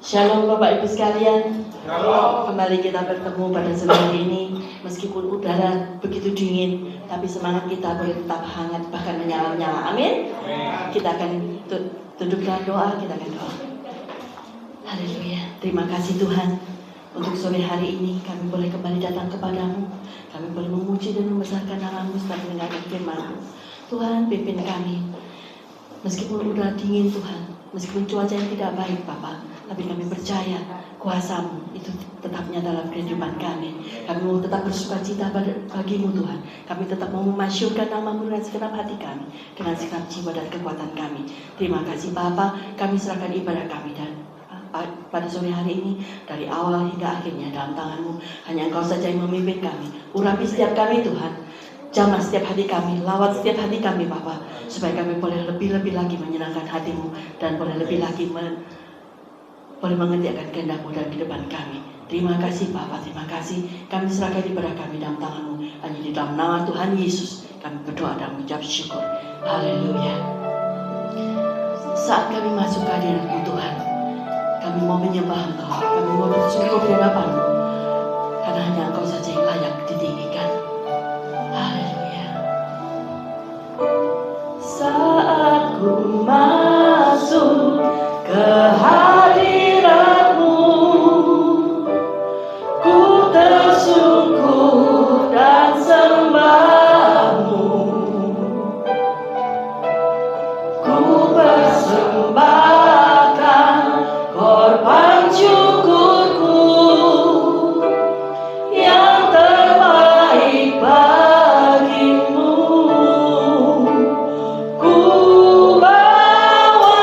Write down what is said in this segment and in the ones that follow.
Shalom Bapak Ibu sekalian. Shalom. Kembali kita bertemu pada sore hari ini. Meskipun udara begitu dingin, tapi semangat kita boleh tetap hangat, bahkan menyala-nyala. Amin. Kita akan tunduk dalam doa, kita akan doa. Haleluya. Terima kasih Tuhan, untuk sore hari ini kami boleh kembali datang kepadamu. Kami boleh memuji dan membesarkan nama-Mu serta mendengarkan firman-Mu. Tuhan, pimpin kami. Meskipun udara dingin Tuhan, meskipun cuaca yang tidak baik Bapa, tapi kami percaya kuasa-Mu itu tetap nyata dalam kehidupan kami. Kami mau tetap bersuka cita bagimu Tuhan. Kami tetap mau memasyurkan nama-Mu dengan segenap hati kami, dengan segenap jiwa dan kekuatan kami. Terima kasih Bapa, kami serahkan ibadah kami dan pada sore hari ini, dari awal hingga akhirnya dalam tangan-Mu. Hanya Engkau saja yang memimpin kami. Urapi setiap kami Tuhan. Jamah setiap hati kami, lawat setiap hati kami Bapa, supaya kami boleh lebih-lebih lagi menyenangkan hati-Mu dan boleh lebih lagi boleh mengerti akan kehendak-Mu dalam kehidupan kami. Terima kasih Bapa, terima kasih. Kami serahkan ibadah kami dalam tangan-Mu. Hanya di dalam nama Tuhan Yesus kami berdoa dan mengucap syukur. Haleluya. Saat kami masuk ke hadirat-Mu Tuhan, kami mau menyembah Engkau, kami mau bersyukur di hadapan-Mu, karena hanya Engkau saja yang layak ditinggikan. Haleluya. Saat ku masuk ke hadirat-Mu, ku tersungkur dan sembah-Mu. Ku persembahkan korban syukurku yang terbaik bagimu. Ku bawa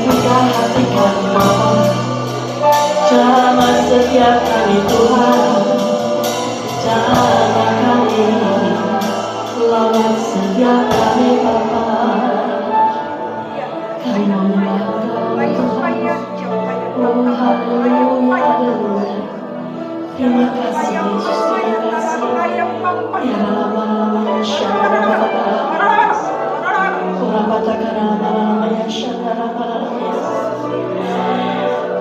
buka hati kami Bapa, jamah setiap kami Tuhan, jamah kami, lawat setiap kami Bapa. Kami mau menyembah Engkau, oh haleluya, haleluya. Terima kasih Yesus, terima kasih. Ya lama-lama ya syarabata, kurabata lama-lama ya syarabata,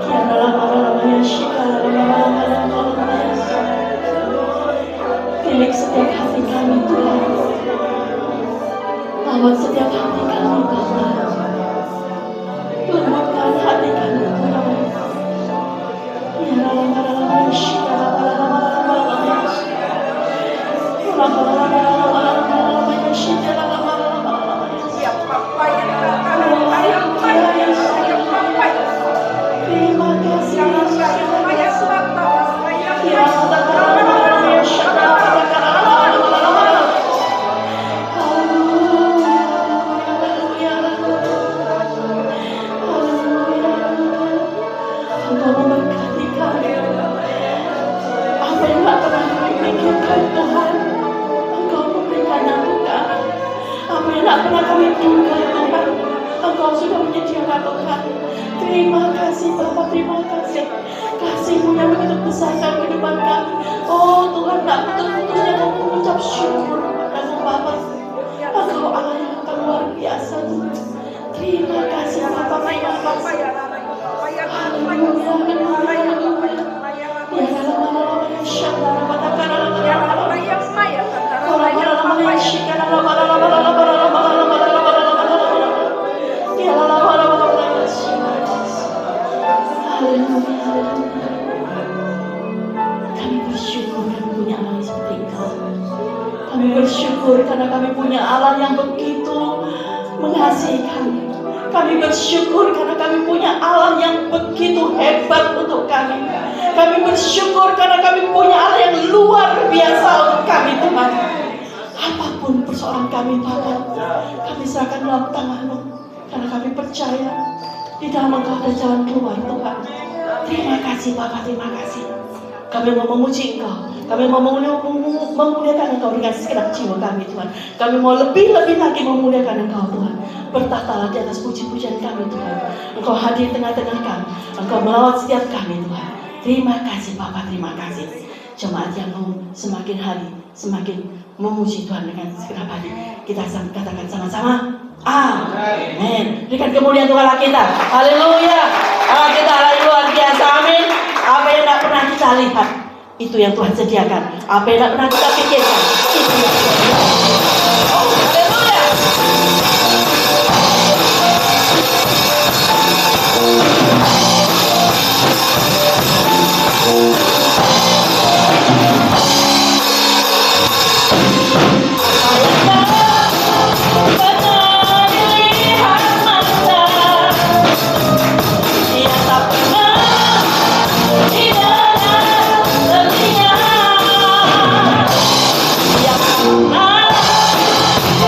ya lama-lama ya syarabata. Milik setiap hati kami Tuhan, lawat setiap hati kami Bapa, lembutkan hati kami Tuhan. Ya lama-lama ya syarabata. Engkau sudah menyediakan Tuhan. Terima kasih Bapa, terima kasih. Kasih-Mu yang begitu besar dalam kehidupan kami. Oh Tuhan, tak putus-putusnya kami mengucap syukur kepadamu Bapa. Engkau Allah yang akan luar biasa Tuhan. Terima kasih Bapa, terima kasih. Haleluya, haleluya. Ya lama-lama ya syadara batakara lama-lama ya saya. Lama-lama ya syikara lama-lama. Kami bersyukur kami punya Allah yang seperti Engkau. Kami bersyukur karena kami punya Allah yang begitu mengasihi kami. Kami bersyukur karena kami punya Allah yang begitu hebat untuk kami. Kami bersyukur karena kami punya Allah yang luar biasa untuk kami Tuhan. Apapun persoalan kami Bapa, kami serahkan dalam tangan-Mu. Karena kami percaya di dalam Engkau ada jalan keluar Tuhan. Terima kasih Bapa, terima kasih. Kami mau memuji Engkau. Kami mau memuliakan Engkau dengan segenap jiwa kami Tuhan. Kami mau lebih-lebih lagi memuliakan Engkau Tuhan. Bertahtalah di atas puji-pujian kami Tuhan. Engkau hadir tengah-tengah kami. Engkau melawat setiap kami Tuhan. Terima kasih Bapa, terima kasih. Jemaat yang mau semakin hari semakin memuji Tuhan dengan segenap hati. Kita katakan sama-sama. Amin. Berikan kemuliaan Tuhan Allah kita. Haleluya. Allah kita Allah luar biasa. Amin. Apa yang tidak pernah kita lihat, itu yang Tuhan sediakan. Apa yang tidak pernah kita pikirkan, itu yang Tuhan sediakan. Oh, haleluya.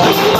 Nah,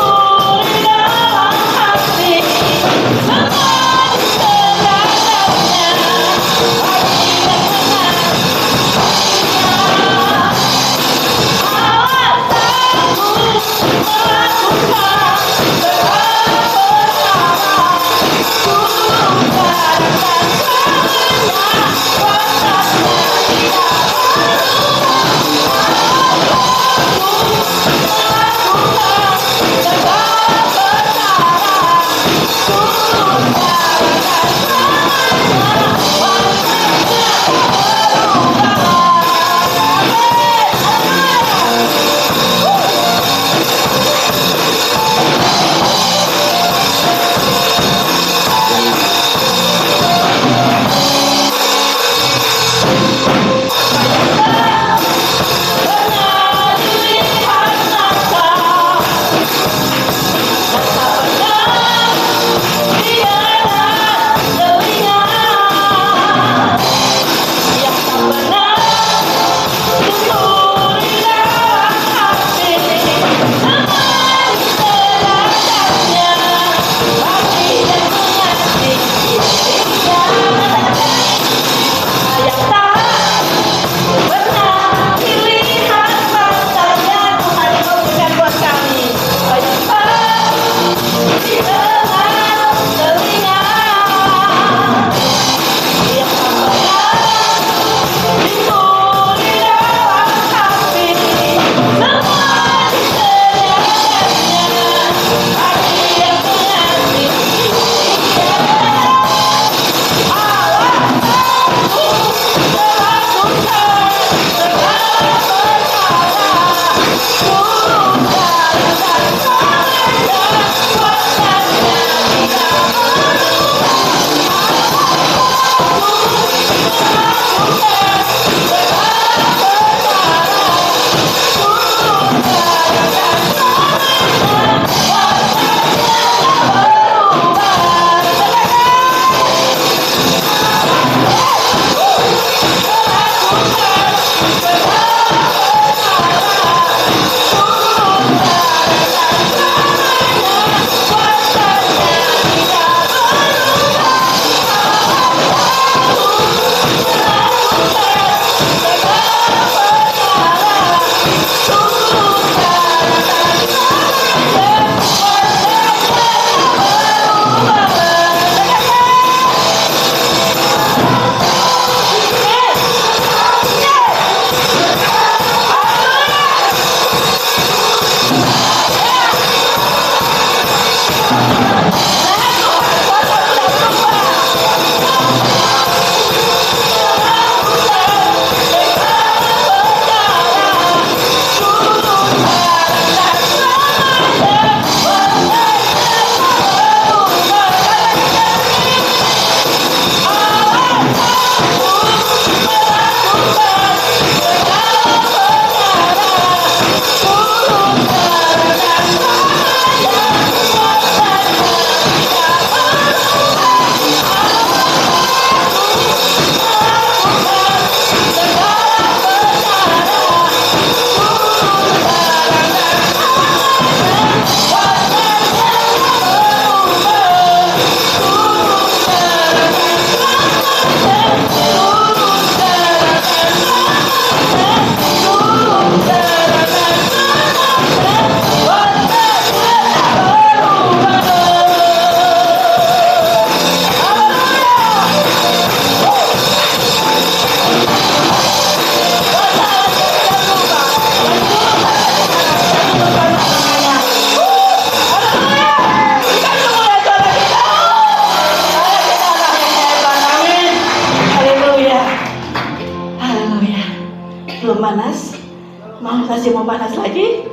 Masih mau panas lagi?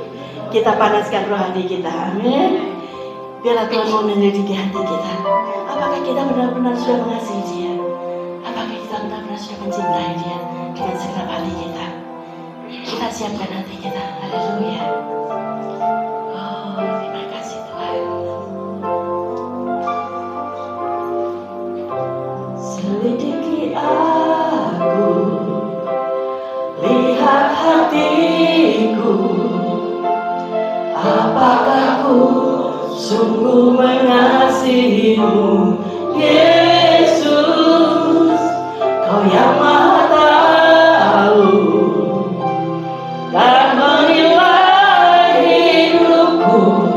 Kita panaskan rohani kita. Amin. Biarlah Tuhan mau menyelidiki hati kita. Apakah kita benar-benar sudah mengasihi Dia? Apakah kita benar-benar sudah mencintai Dia dengan segenap hati kita? Kita siapkan hati kita. Haleluya. Oh, terima kasih Tuhan. Selidiki aku, lihat hatiku, apakah ku sungguh mengasihimu, Yesus, Kau yang Maha tahu dan menilai hidupku,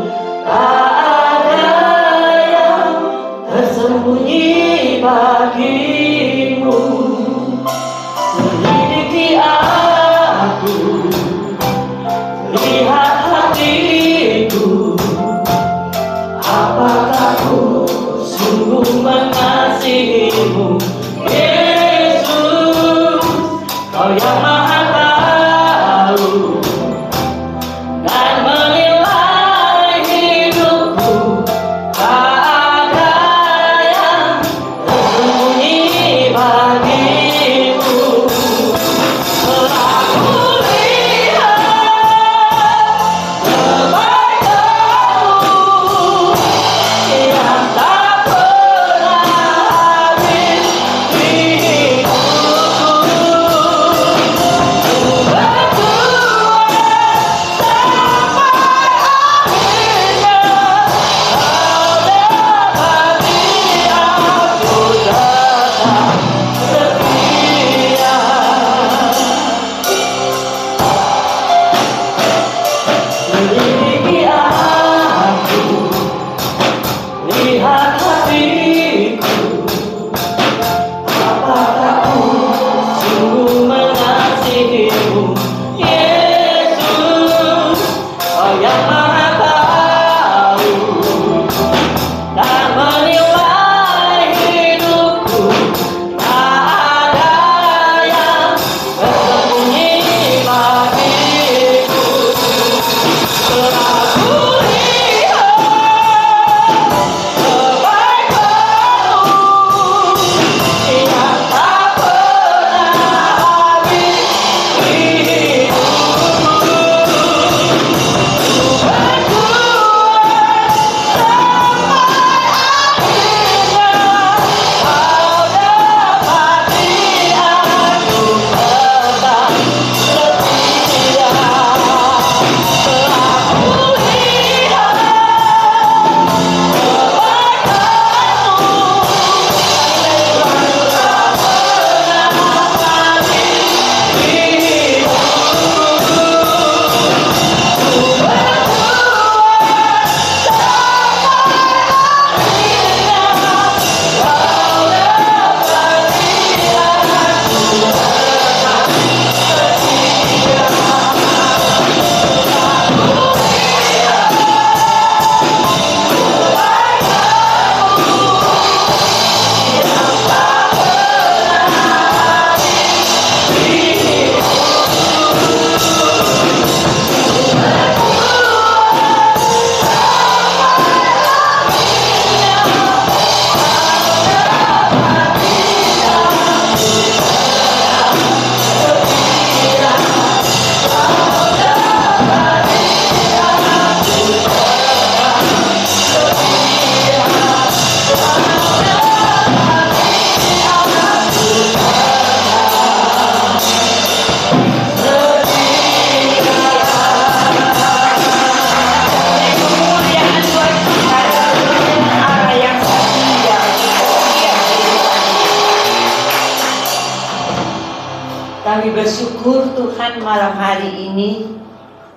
tak ada yang tersembunyi bagimu. Selidiki aku, lihat hatiku, apakah ku sungguh mengasihimu, Yesus, Kau yang Maha tahu dan menilai hidupku, tak ada yang tersembunyi bagimu. Aku lihat kebaikan-Mu yang tak pernah habis di hidupku. Selidiki aku, lihat hatiku, apakah ku sungguh mengasihimu, Yesus, Kau yang Maha tahu dan menilai hidupku, tak ada yang tersembunyi bagiku. Aku lihat kebaikan-Mu yang tak pernah habis di hidupku. Kami bersyukur Tuhan malam hari ini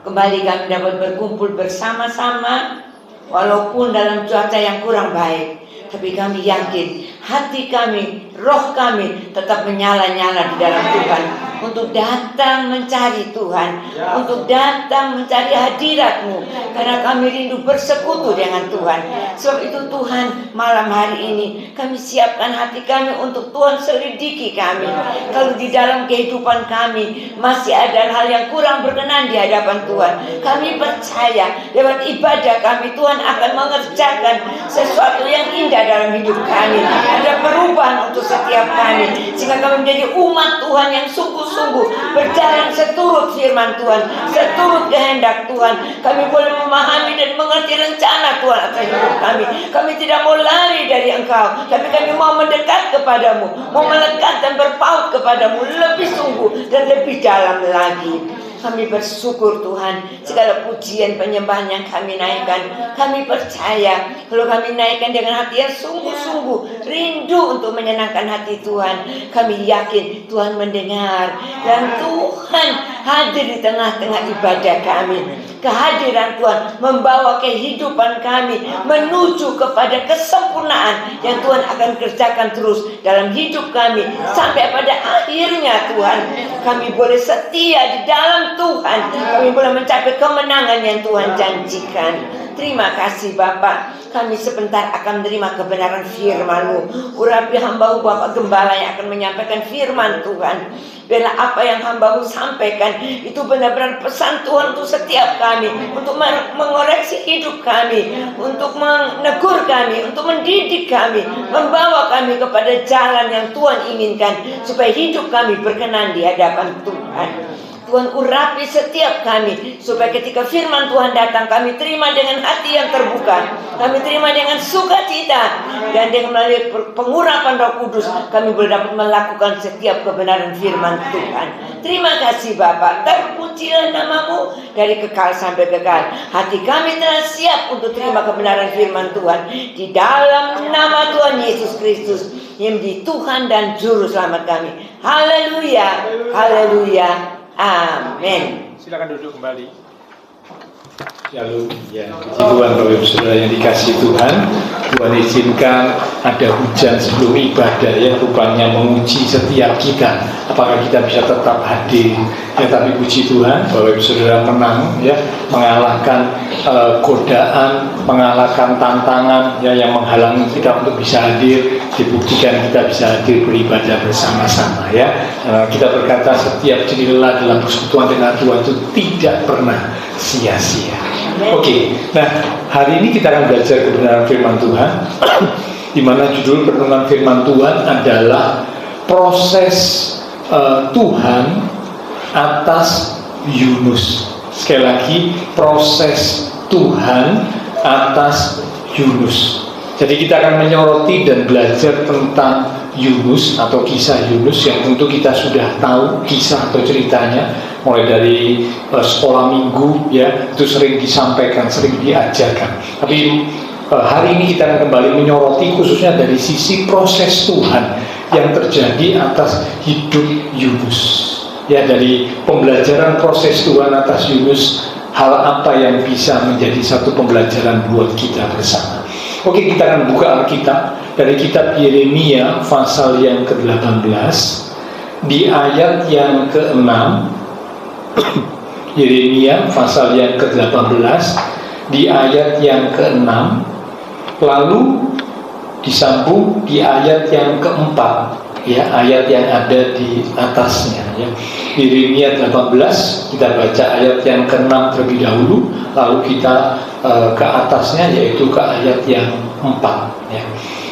kembali kami dapat berkumpul bersama-sama walaupun dalam cuaca yang kurang baik. Tapi kami yakin hati kami, roh kami tetap menyala-nyala di dalam Tuhan. untuk datang mencari Tuhan, untuk datang mencari hadirat-Mu, karena kami rindu bersekutu dengan Tuhan. Sebab itu Tuhan, malam hari ini kami siapkan hati kami untuk Tuhan selidiki kami. Kalau di dalam kehidupan kami masih ada hal yang kurang berkenan di hadapan Tuhan, kami percaya lewat ibadah kami Tuhan akan mengerjakan sesuatu yang indah dalam hidup kami. Ada perubahan untuk setiap kami, sehingga kami menjadi umat Tuhan yang sungguh-sungguh berjalan seturut firman Tuhan, seturut kehendak Tuhan. Kami boleh memahami dan mengerti rencana Tuhan atas hidup kami. Kami tidak mau lari dari Engkau, tapi kami mau mendekat kepadamu, mau melekat dan berpaut kepadamu lebih sungguh dan lebih dalam lagi. Kami bersyukur Tuhan, segala pujian penyembahan yang kami naikkan, kami percaya kalau kami naikkan dengan hati yang sungguh-sungguh rindu untuk menyenangkan hati Tuhan, kami yakin Tuhan mendengar dan Tuhan hadir di tengah-tengah ibadah kami. Kehadiran Tuhan membawa kehidupan kami menuju kepada kesempurnaan yang Tuhan akan kerjakan terus dalam hidup kami, sampai pada akhirnya Tuhan kami boleh setia di dalam Tuhan, kami boleh mencapai kemenangan yang Tuhan janjikan. Terima kasih Bapak, kami sebentar akan menerima kebenaran firman-Mu. Urapi hamba-Mu Bapak Gembala yang akan menyampaikan firman Tuhan. Biarlah apa yang hamba-Mu sampaikan itu benar-benar pesan Tuhan untuk setiap kami, untuk mengoreksi hidup kami, untuk menegur kami, untuk mendidik kami, membawa kami kepada jalan yang Tuhan inginkan, supaya hidup kami berkenan di hadapan Tuhan. Tuhan urapi setiap kami, supaya ketika firman Tuhan datang, kami terima dengan hati yang terbuka, kami terima dengan sukacita, dan dengan melalui pengurapan Roh Kudus kami boleh dapat melakukan setiap kebenaran firman Tuhan. Terima kasih Bapak, terpujilah nama-Mu dari kekal sampai kekal. Hati kami telah siap untuk terima kebenaran firman Tuhan di dalam nama Tuhan Yesus Kristus yang menjadi Tuhan dan Juru Selamat kami. Haleluya, haleluya. Amin. Silakan duduk kembali. Shalom. Ya, puji Tuhan Bapak Ibu Saudara yang dikasihi Tuhan. Tuhan izinkan ada hujan sebelum ibadah yang rupanya menguji setiap kita, apakah kita bisa tetap hadir. Ya, tapi puji Tuhan Bapak Ibu Saudara menang, ya, mengalahkan godaan, mengalahkan tantangan, ya, yang menghalangi kita untuk bisa hadir. Dibuktikan kita bisa hadir beribadah bersama-sama, ya. Kita berkata setiap jerilah dalam persekutuan dengan Tuhan itu tidak pernah sia-sia. Oke, nah hari ini kita akan belajar kebenaran firman Tuhan, di mana judul renungan firman Tuhan adalah proses Tuhan atas Yunus. Sekali lagi, proses Tuhan atas Yunus. Jadi kita akan menyoroti dan belajar tentang Yunus atau kisah Yunus yang tentu kita sudah tahu kisah atau ceritanya mulai dari sekolah minggu, ya, itu sering disampaikan, sering diajarkan. Tapi hari ini kita akan kembali menyoroti khususnya dari sisi proses Tuhan yang terjadi atas hidup Yunus. Ya, dari pembelajaran proses Tuhan atas Yunus, hal apa yang bisa menjadi satu pembelajaran buat kita bersama. Oke, kita akan buka Alkitab dari kitab Yeremia pasal yang ke-18 di ayat yang ke-6. Yeremia pasal yang ke-18 di ayat yang ke-6, lalu disambung di ayat yang ke-4, ya, ayat yang ada di atasnya, ya. Yeremia 18, kita baca ayat yang ke-6 terlebih dahulu, lalu kita ke atasnya, yaitu ke ayat yang 4, ya.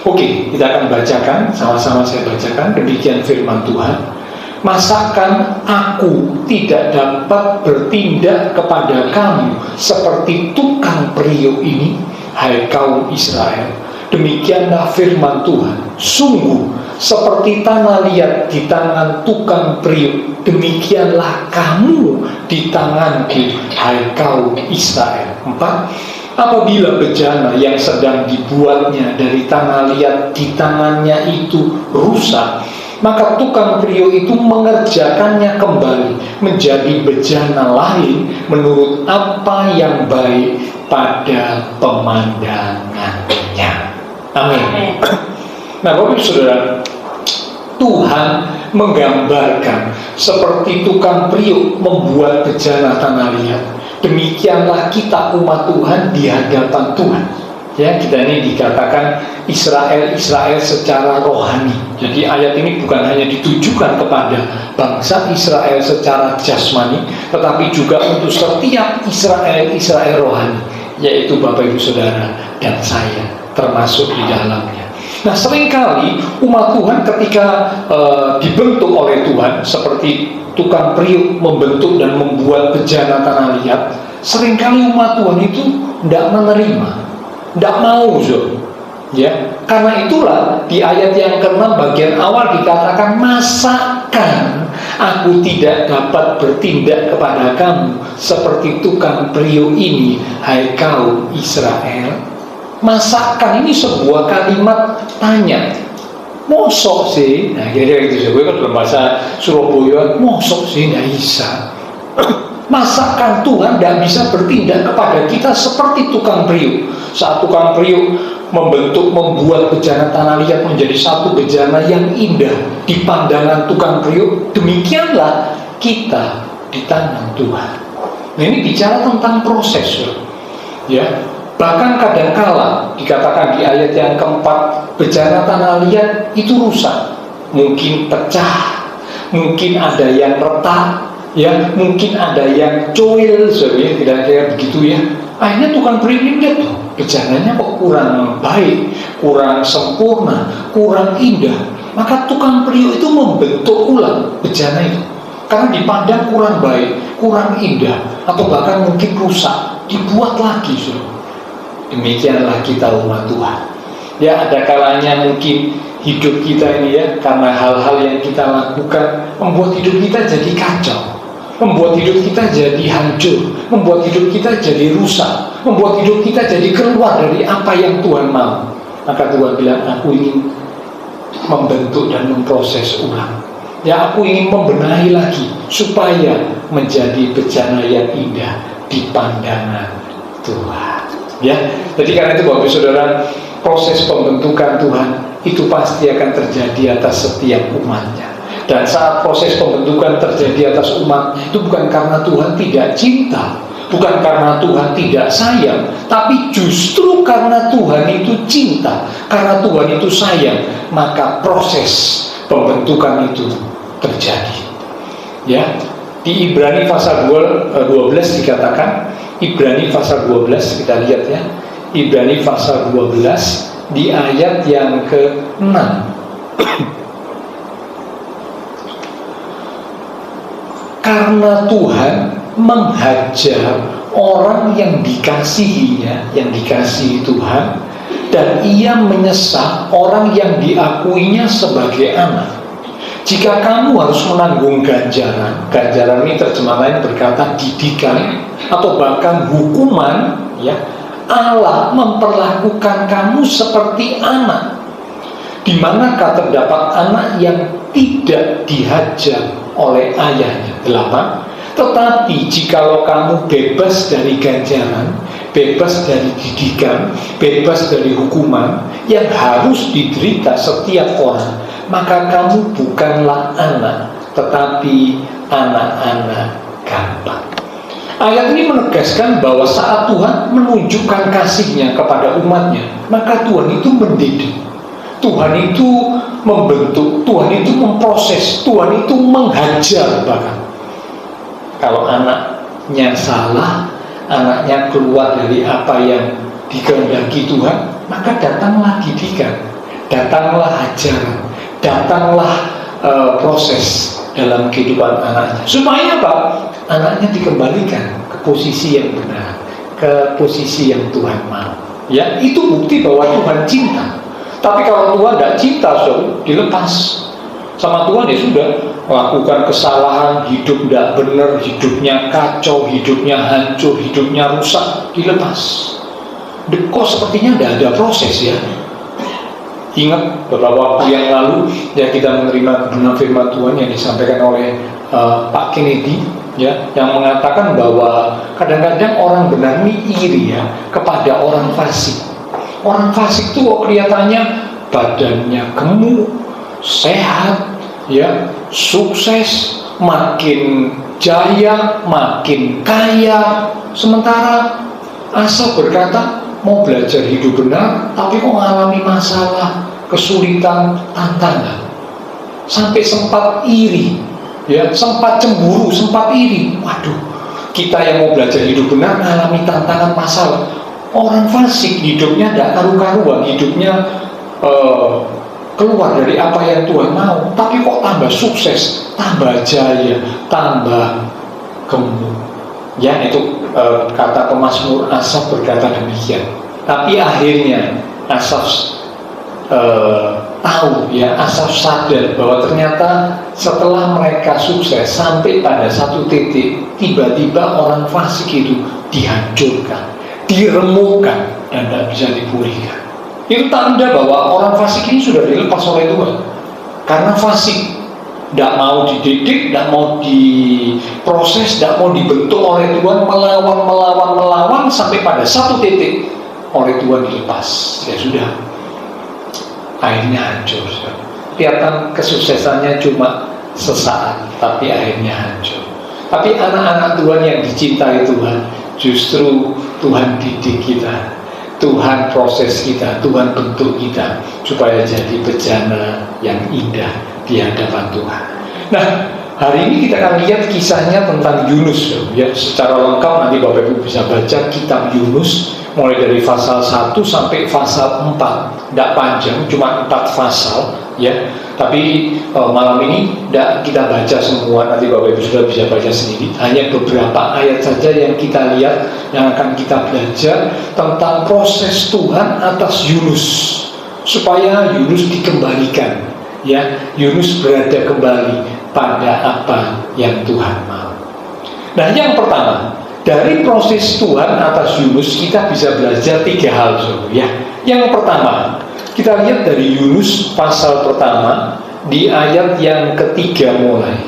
Oke, kita akan bacakan, sama-sama saya bacakan. Demikian firman Tuhan. Masakan aku tidak dapat bertindak kepada kamu seperti tukang periuk ini, hai kaum Israel? Demikianlah firman Tuhan. Sungguh seperti tanah liat di tangan tukang periuk, demikianlah kamu di tanganku, hai kaum Israel. 4. Apabila bejana yang sedang dibuatnya dari tanah liat di tangannya itu rusak, maka tukang periuk itu mengerjakannya kembali menjadi bejana lain menurut apa yang baik pada pemandangannya. Amin. Nah, Bapak Saudara, Tuhan menggambarkan seperti tukang periuk membuat bejana tanah liat. Demikianlah kita umat Tuhan di hadapan Tuhan. Ya, kita ini dikatakan Israel secara rohani. Jadi ayat ini bukan hanya ditujukan kepada bangsa Israel secara jasmani, tetapi juga untuk setiap Israel rohani, yaitu Bapak Ibu Saudara dan saya termasuk di dalamnya. Nah, seringkali umat Tuhan ketika dibentuk oleh Tuhan seperti tukang periuk membentuk dan membuat bejana tanah liat, seringkali umat Tuhan itu tidak menerima, tidak mau, ya. Karena itulah di ayat yang ke-6 bagian awal dikatakan, masakan aku tidak dapat bertindak kepada kamu seperti tukang periuk ini, hai kaum Israel. Masakan ini sebuah kalimat tanya. Mosok sih, nah kira-kira gitu. Gue kan dalam bahasa Surabaya, mosok sih nggak bisa. Masakan Tuhan tidak bisa bertindak kepada kita seperti tukang periuk. Saat tukang periuk membuat bejana tanah liat menjadi satu bejana yang indah di pandangan tukang periuk, demikianlah kita di tangan Tuhan. Nah, ini bicara tentang proses, ya. Bahkan kadangkala dikatakan di ayat yang keempat, bejana tanah liat itu rusak, mungkin pecah, mungkin ada yang retak, ya, mungkin ada yang coil, sebenarnya kira-kira begitu ya. Akhirnya tukang periuk ini lihat tuh, bejananya kok kurang baik, kurang sempurna, kurang indah. Maka tukang periuk itu membentuk ulang bejana itu, karena dipandang kurang baik, kurang indah, atau bahkan mungkin rusak, dibuat lagi, saudara. Demikianlah kita umat Tuhan. Ya, ada kalanya mungkin hidup kita ini ya, karena hal-hal yang kita lakukan membuat hidup kita jadi kacau, membuat hidup kita jadi hancur, membuat hidup kita jadi rusak, membuat hidup kita jadi keluar dari apa yang Tuhan mau. Maka Tuhan bilang, aku ingin membentuk dan memproses ulang. Ya, aku ingin membenahi lagi supaya menjadi bejana yang indah di pandangan Tuhan. Ya, jadi karena itu Bapak Saudara, proses pembentukan Tuhan itu pasti akan terjadi atas setiap umatnya. Dan saat proses pembentukan terjadi atas umatnya, itu bukan karena Tuhan tidak cinta, bukan karena Tuhan tidak sayang, tapi justru karena Tuhan itu cinta, karena Tuhan itu sayang, maka proses pembentukan itu terjadi. Ya, di Ibrani pasal 12 dikatakan, Ibrani pasal 12 kita lihat ya, Ibrani pasal 12 di ayat yang ke-6. Karena Tuhan menghajar orang yang dikasihinya, yang dikasihi Tuhan, dan ia menyesal orang yang diakuinya sebagai anak. Jika kamu harus menanggung ganjaran, ganjaran ini terjemahan lain berkata didikan atau bahkan hukuman, ya, Allah memperlakukan kamu seperti anak. Di manakah terdapat anak yang tidak dihajar oleh ayahnya? 8. Tetapi jikalau kamu bebas dari ganjaran, bebas dari didikan, bebas dari hukuman yang harus diderita setiap orang, maka kamu bukanlah anak, tetapi anak-anak gampang. Ayat ini menegaskan bahwa saat Tuhan menunjukkan kasih-Nya kepada umatnya, maka Tuhan itu mendidik, Tuhan itu membentuk, Tuhan itu memproses, Tuhan itu menghajar. Bahkan kalau anaknya salah, anaknya keluar dari apa yang dikehendaki Tuhan, maka datanglah didikan, datanglah ajaran, datanglah proses dalam kehidupan anaknya, supaya apa? Anaknya dikembalikan ke posisi yang benar, ke posisi yang Tuhan mau. Ya, itu bukti bahwa Tuhan cinta. Tapi kalau Tuhan tidak cinta, dilepas sama Tuhan, ya sudah, melakukan kesalahan, hidup tidak benar, hidupnya kacau, hidupnya hancur, hidupnya rusak, dilepas. Kok sepertinya tidak ada proses ya. Ingat beberapa waktu yang lalu ya, kita menerima kebenaran firman Tuhan yang disampaikan oleh Pak Kennedy, ya, yang mengatakan bahwa kadang-kadang orang benar ini iri ya kepada orang fasik. Orang fasik itu kelihatannya badannya gemuk, sehat, ya, sukses, makin jaya, makin kaya. Sementara Asaf berkata mau belajar hidup benar, tapi kok mengalami masalah, kesulitan, tantangan, sampai sempat iri, ya, sempat cemburu, sempat iri. Waduh, kita yang mau belajar hidup benar mengalami tantangan, masalah. Orang fasik hidupnya tidak karu-karuan, hidupnya keluar dari apa yang Tuhan mau, tapi kok tambah sukses, tambah jaya, tambah gemuk. Ya, itu kata pemazmur Asaf berkata demikian. Tapi akhirnya Asaf tahu, ya, Asaf sadar bahwa ternyata setelah mereka sukses sampai pada satu titik, tiba-tiba orang fasik itu dihancurkan, diremukkan, dan tidak bisa dipulihkan. Itu tanda bahwa orang fasik ini sudah dilepas oleh Tuhan. Karena fasik tidak mau dididik, tidak mau diproses, tidak mau dibentuk oleh Tuhan, melawan sampai pada satu titik oleh Tuhan dilepas. Ya sudah, akhirnya hancur. Kelihatan kesuksesannya cuma sesaat, tapi akhirnya hancur. Tapi anak-anak Tuhan yang dicintai Tuhan, justru Tuhan didik kita, Tuhan proses kita, Tuhan bentuk kita supaya jadi bejana yang indah di hadapan Tuhan. Nah, hari ini kita akan lihat kisahnya tentang Yunus, ya, secara lengkap. Nanti Bapak Ibu bisa baca kitab Yunus mulai dari pasal 1 sampai pasal 4. Tidak panjang, cuma 4 pasal, ya. Tapi malam ini tidak kita baca semua, nanti Bapak Ibu sudah bisa baca sendiri. Hanya beberapa ayat saja yang kita lihat, yang akan kita belajar tentang proses Tuhan atas Yunus, supaya Yunus dikembalikan, ya, Yunus berada kembali pada apa yang Tuhan mau. Nah, yang pertama, dari proses Tuhan atas Yunus kita bisa belajar 3 hal, ya. Yang pertama, kita lihat dari Yunus pasal pertama di ayat yang ketiga mulai.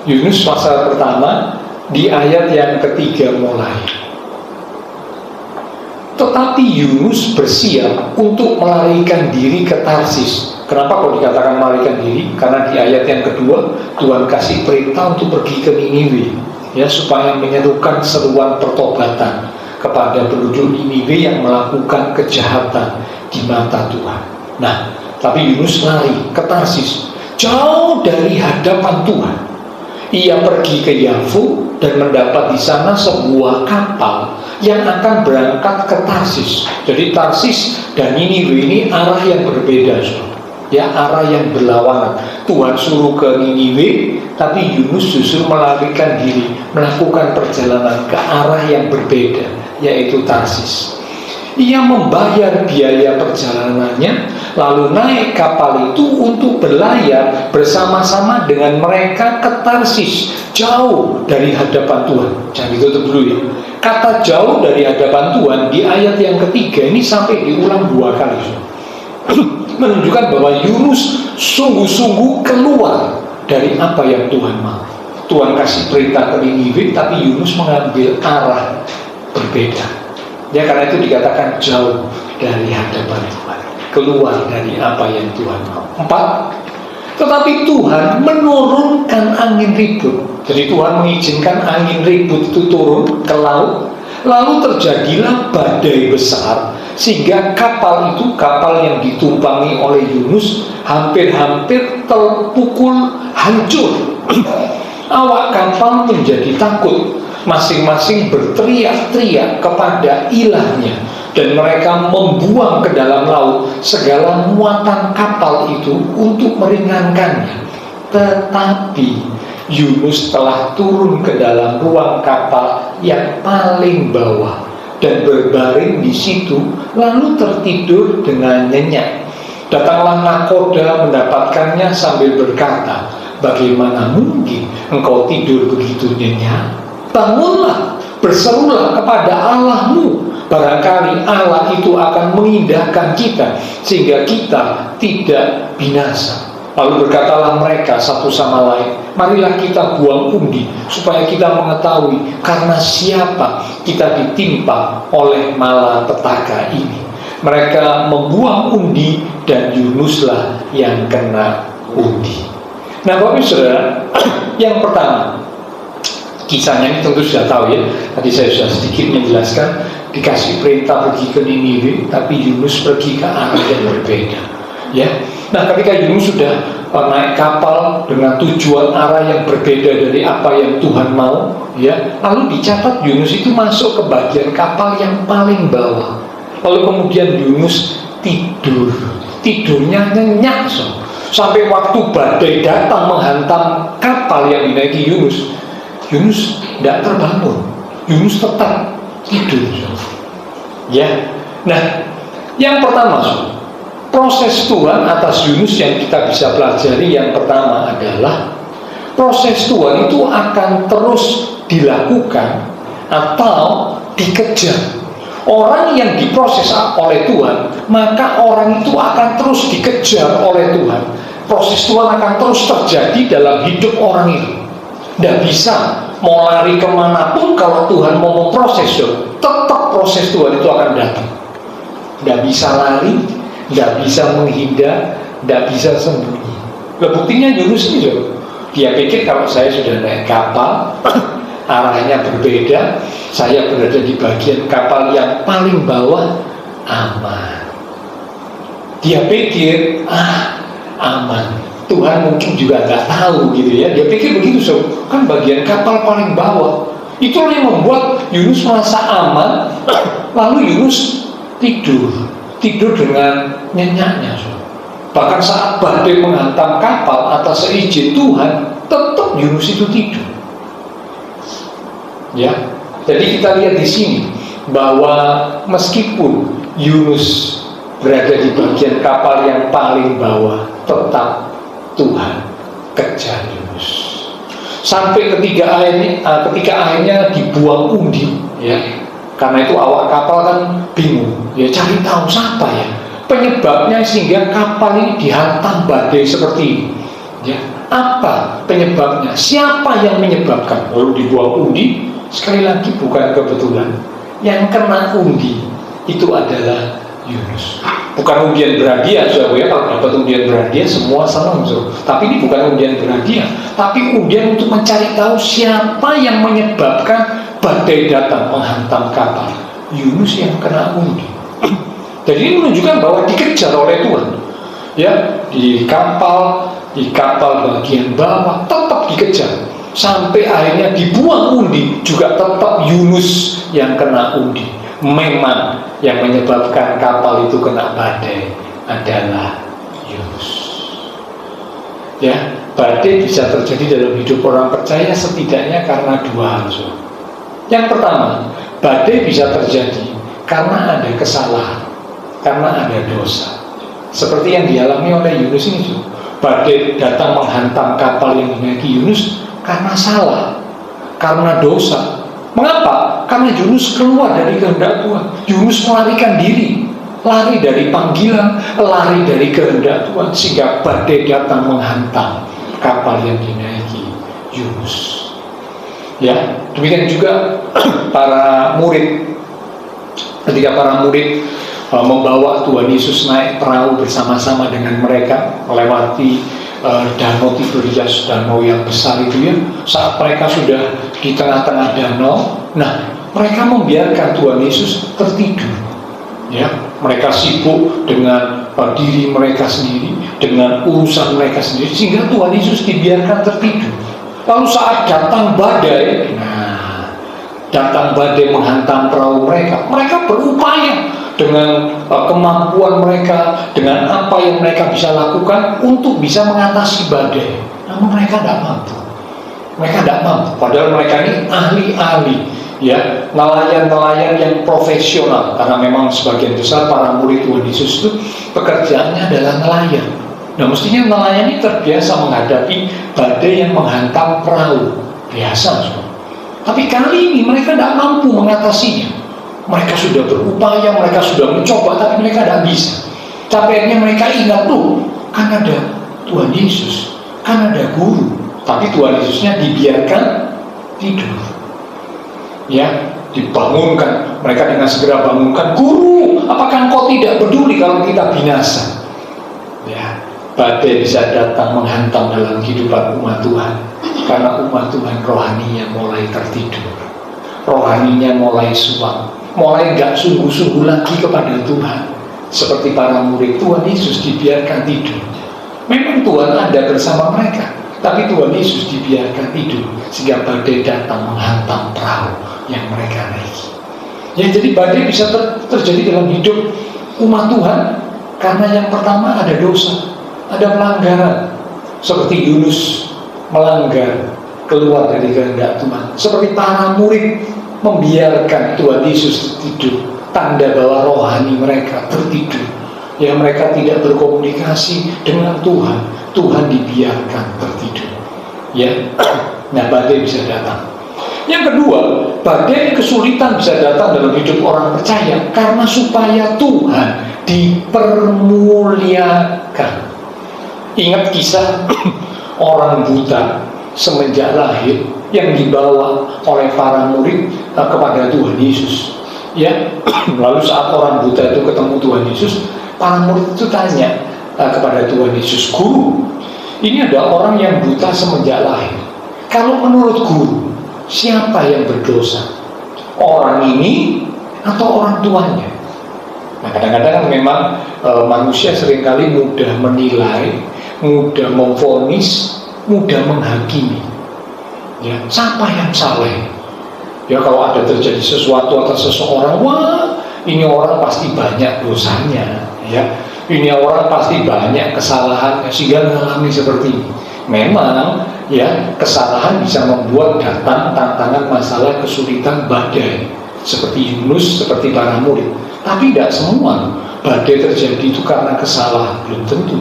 Yunus pasal pertama di ayat yang ketiga mulai. Tetapi Yunus bersiap untuk melarikan diri ke Tarsis. Kenapa kok dikatakan melarikan diri? Karena di ayat yang kedua Tuhan kasih perintah untuk pergi ke Niniwe, ya, supaya menyerukan seruan pertobatan kepada penduduk Niniwe yang melakukan kejahatan di mata Tuhan. Nah, tapi Yunus lari ke Tarsis, jauh dari hadapan Tuhan. Ia pergi ke Yafu dan mendapat di sana sebuah kapal yang akan berangkat ke Tarsis. Jadi Tarsis dan Niniwe ini arah yang berbeda, ya, arah yang berlawanan. Tuhan suruh ke Niniwe, tapi Yunus justru melarikan diri, melakukan perjalanan ke arah yang berbeda, yaitu Tarsis. Ia membayar biaya perjalanannya, lalu naik kapal itu untuk berlayar bersama-sama dengan mereka ke Tarsis, jauh dari hadapan Tuhan. Jangan ditutup dulu, ya. Kata jauh dari hadapan Tuhan di ayat yang ketiga ini sampai diulang 2 kali, menunjukkan bahwa Yunus sungguh-sungguh keluar dari apa yang Tuhan mau. Tuhan kasih perintah ke Niniwe, tapi Yunus mengambil arah berbeda. Ya, karena itu dikatakan jauh dari hadapan Tuhan, keluar dari apa yang Tuhan mau. 4. Tetapi Tuhan menurunkan angin ribut. Jadi Tuhan mengizinkan angin ribut itu turun ke laut, lalu terjadilah badai besar, sehingga kapal itu, kapal yang ditumpangi oleh Yunus, hampir-hampir terpukul hancur. Awak kapal menjadi takut, masing-masing berteriak-teriak kepada ilahnya, dan mereka membuang ke dalam laut segala muatan kapal itu untuk meringankannya. Tetapi Yunus telah turun ke dalam ruang kapal yang paling bawah dan berbaring di situ, lalu tertidur dengan nyenyak. Datanglah nakoda mendapatkannya sambil berkata, "Bagaimana mungkin engkau tidur begitu nyenyak? Bangunlah, berserulah kepada Allahmu. Barangkali Allah itu akan mengindahkan kita sehingga kita tidak binasa." Lalu berkatalah mereka satu sama lain, "Marilah kita buang undi supaya kita mengetahui karena siapa kita ditimpa oleh malapetaka ini." Mereka membuang undi dan Yunuslah yang kena undi. Nah, Bapak Ibu Saudara, yang pertama, kisahnya ini tentu sudah tahu ya. Tadi saya sudah sedikit menjelaskan, dikasih perintah pergi ke Niniwe, tapi Yunus pergi ke arah yang berbeda. Ya, nah ketika Yunus sudah naik kapal dengan tujuan arah yang berbeda dari apa yang Tuhan mau, ya, lalu dicatat Yunus itu masuk ke bagian kapal yang paling bawah. Lalu kemudian Yunus tidur, tidurnya nyenyak, sampai waktu badai datang menghantam kapal yang dinaiki Yunus, Yunus tidak terbangun, Yunus tetap tidur. Ya, nah yang pertama, proses Tuhan atas Yunus yang kita bisa pelajari yang pertama adalah proses Tuhan itu akan terus dilakukan atau dikejar. Orang yang diproses oleh Tuhan, maka orang itu akan terus dikejar oleh Tuhan. Proses Tuhan akan terus terjadi dalam hidup orang itu. Tidak bisa mau lari kemanapun kalau Tuhan mau memproses, tetap proses Tuhan itu akan datang. Tidak bisa lari, tidak bisa menghindar, tidak bisa sembunyi. Buktinya Yunus ini, dia pikir kalau saya sudah naik kapal, arahnya berbeda, saya berada di bagian kapal yang paling bawah, aman. Dia pikir, aman. Tuhan mungkin juga nggak tahu gitu ya. Dia pikir begitu, kan bagian kapal paling bawah. Itulah yang membuat Yunus merasa aman. Lalu Yunus tidur dengan nyenyaknya. Bahkan saat badai menghantam kapal atas seizin Tuhan, tetap Yunus itu tidur. Ya, jadi kita lihat di sini bahwa meskipun Yunus berada di bagian kapal yang paling bawah, tetap Tuhan kejar Yunus. Sampai ketika akhirnya dibuang undi, ya, karena itu awak kapal kan bingung, ya cari tahu siapa ya penyebabnya sehingga kapal ini dihantam badai seperti ini. Ya, apa penyebabnya? Siapa yang menyebabkan? Lalu dibuang undi. Sekali lagi bukan kebetulan, yang kena undi itu adalah Yunus. Bukan undian berhadiah, saudara ya. Kalau dapat undian berhadiah semua senang, saudara. Tapi ini bukan undian berhadiah, tapi undian untuk mencari tahu siapa yang menyebabkan badai datang menghantam kapal. Yunus yang kena undi. Jadi ini menunjukkan bahwa dikejar oleh Tuhan. Ya, di kapal bagian bawah tetap dikejar. Sampai akhirnya dibuang undi, juga tetap Yunus yang kena undi. Memang yang menyebabkan kapal itu kena badai adalah Yunus. Ya, badai bisa terjadi dalam hidup orang percaya setidaknya karena dua hal. Yang pertama, badai bisa terjadi karena ada kesalahan, karena ada dosa. Seperti yang dialami oleh Yunus ini, badai datang menghantam kapal yang dinaiki Yunus karena salah, karena dosa. Mengapa? Karena Yunus keluar dari kehendak Tuhan. Yunus melarikan diri, lari dari panggilan, lari dari kehendak Tuhan, sehingga badai datang menghantam kapal yang dinaiki Yunus. Ya, demikian juga para murid. Ketika para murid membawa Tuhan Yesus naik perahu bersama-sama dengan mereka melewati danau Tiberias, danau yang besar itu ya. Saat mereka sudah di tengah-tengah danau, nah mereka membiarkan Tuhan Yesus tertidur. Ya, mereka sibuk dengan diri mereka sendiri, dengan urusan mereka sendiri, sehingga Tuhan Yesus dibiarkan tertidur. Lalu saat datang badai, datang badai menghantam perahu mereka, mereka berupaya dengan kemampuan mereka, dengan apa yang mereka bisa lakukan untuk bisa mengatasi badai. Namun mereka tidak mampu. Mereka tidak mampu. Padahal mereka ini ahli-ahli, ya, nelayan-nelayan yang profesional. Karena memang sebagian besar para murid Tuhan Yesus itu pekerjaannya adalah nelayan. Nah, mestinya nelayan ini terbiasa menghadapi badai yang menghantam perahu. Biasa, tapi kali ini mereka tidak mampu mengatasinya. Mereka sudah berupaya, mereka sudah mencoba, tapi mereka tidak bisa. Capeknya mereka ingat tuh, kan ada Tuhan Yesus, kan ada guru, tapi Tuhan Yesusnya dibiarkan tidur. Ya, dibangunkan. Mereka dengan segera bangunkan, "Guru, apakah engkau tidak peduli kalau kita binasa?" Ya, badai bisa datang menghantam dalam kehidupan umat Tuhan, karena umat Tuhan rohaninya mulai tertidur, rohaninya mulai suam, mulai gak sungguh-sungguh lagi kepada Tuhan. Seperti para murid Tuhan Yesus dibiarkan tidur. Memang Tuhan ada bersama mereka, tapi Tuhan Yesus dibiarkan tidur sehingga badai datang menghantam perahu yang mereka naiki. Ya, jadi badai bisa terjadi dalam hidup umat Tuhan karena yang pertama ada dosa, ada pelanggaran. Seperti Yunus melanggar, keluar dari kehendak Tuhan. Seperti para murid membiarkan Tuhan Yesus tidur, tanda bahwa rohani mereka tertidur. Ya, mereka tidak berkomunikasi dengan Tuhan. Tuhan dibiarkan tertidur. Ya, nah badai bisa datang. Yang kedua, badai kesulitan bisa datang dalam hidup orang percaya karena supaya Tuhan dipermuliakan. Ingat kisah orang buta semenjak lahir yang dibawa oleh para murid kepada Tuhan Yesus. Ya, lalu saat orang buta itu ketemu Tuhan Yesus, para murid itu tanya kepada Tuhan Yesus, "Guru, ini ada orang yang buta semenjak lahir. Kalau menurut guru, siapa yang berdosa? Orang ini atau orang tuanya?" Nah, kadang-kadang memang manusia seringkali mudah menilai, mudah memvonis, mudah menghakimi. Ya, siapa yang salah? Ya, kalau ada terjadi sesuatu atas seseorang, wah, ini orang pasti banyak dosanya. Ya, ini orang pasti banyak kesalahannya sehingga mengalami seperti ini. Memang, ya, kesalahan bisa membuat datang tantangan, masalah, kesulitan, badai. Seperti Yunus, seperti para murid. Tapi tidak semua badai terjadi itu karena kesalahan, belum tentu.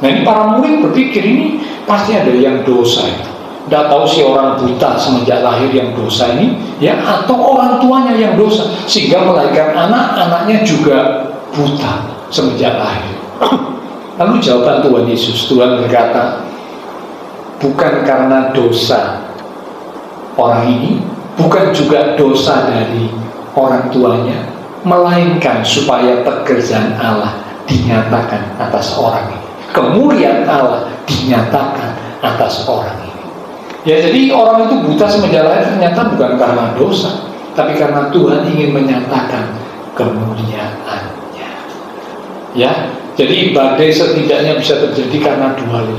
Nah, ini para murid berpikir ini pasti ada yang dosa itu. Tidak tahu si orang buta semenjak lahir yang dosa ini, ya, atau orang tuanya yang dosa sehingga melahirkan anak-anaknya juga buta semenjak lahir. Lalu jawaban Tuhan Yesus, Tuhan berkata, bukan karena dosa orang ini, bukan juga dosa dari orang tuanya, melainkan supaya pekerjaan Allah dinyatakan atas orang ini, kemuliaan Allah dinyatakan atas orang ini. Ya, jadi orang itu buta semenjak lahir ternyata bukan karena dosa, tapi karena Tuhan ingin menyatakan kemuliaannya. Ya, jadi badai setidaknya bisa terjadi karena dua hal.